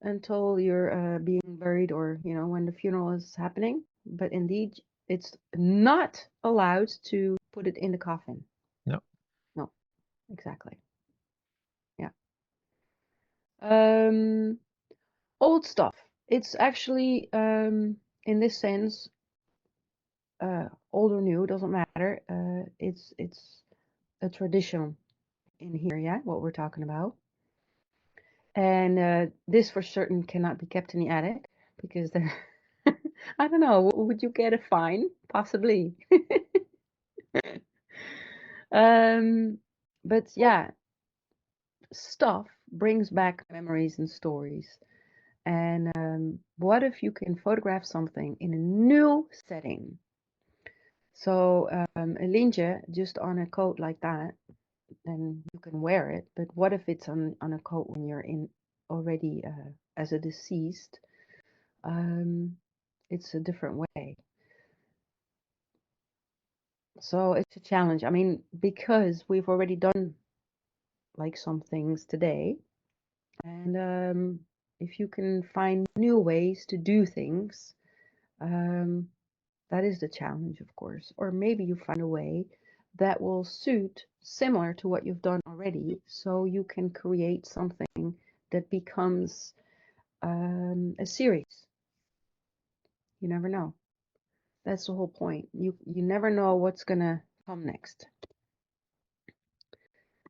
until you're being buried, or, you know, when the funeral is happening. But indeed, it's not allowed to put it in the coffin. No. No, exactly. Yeah. Old stuff. It's actually, in this sense, old or new, doesn't matter. It's a tradition in here, yeah, what we're talking about. And this for certain cannot be kept in the attic, because then, I don't know, would you get a fine? Possibly. But yeah, stuff brings back memories and stories. And what if you can photograph something in a new setting? So a lintje just on a coat like that, then you can wear it. But what if it's on a coat when you're in already as a deceased? It's a different way. So it's a challenge. I mean, because we've already done like some things today, and if you can find new ways to do things, that is the challenge, of course. Or maybe you find a way that will suit similar to what you've done already, so you can create something that becomes a series. You never know. That's the whole point. You never know what's gonna come next.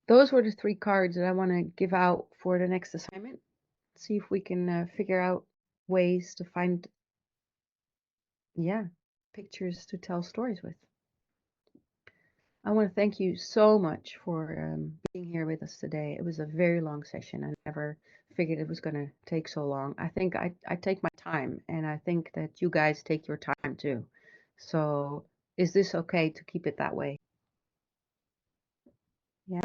Those were the 3 cards that I want to give out for the next assignment. See if we can figure out ways to find, pictures to tell stories with. I want to thank you so much for being here with us today. It was a very long session. I never figured it was going to take so long. I think I take my time, and I think that you guys take your time too. So is this okay to keep it that way? Yeah?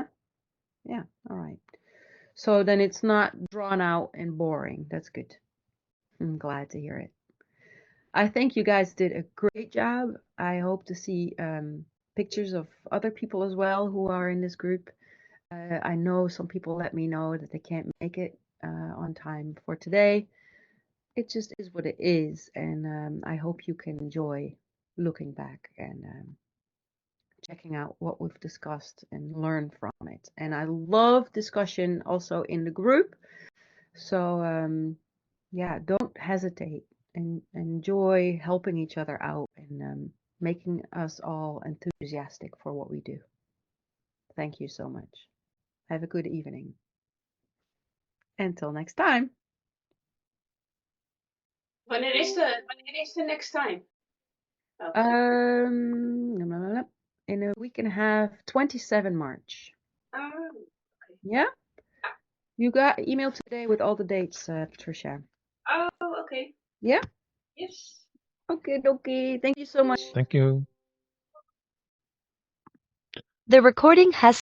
Yeah, all right. So then it's not drawn out and boring. That's good. I'm glad to hear it. I think you guys did a great job. I hope to see pictures of other people as well who are in this group. I know some people let me know that they can't make it on time for today. It just is what it is, and I hope you can enjoy looking back and checking out what we've discussed and learn from it. And I love discussion also in the group. So don't hesitate and enjoy helping each other out and making us all enthusiastic for what we do. Thank you so much. Have a good evening. Until next time. Wanneer is the next time? In a week and a half, 27 March. Oh, okay. Yeah? You got email today with all the dates, Patricia. Oh, okay. Yeah? Yes. Okay. Thank you so much. Thank you. The recording has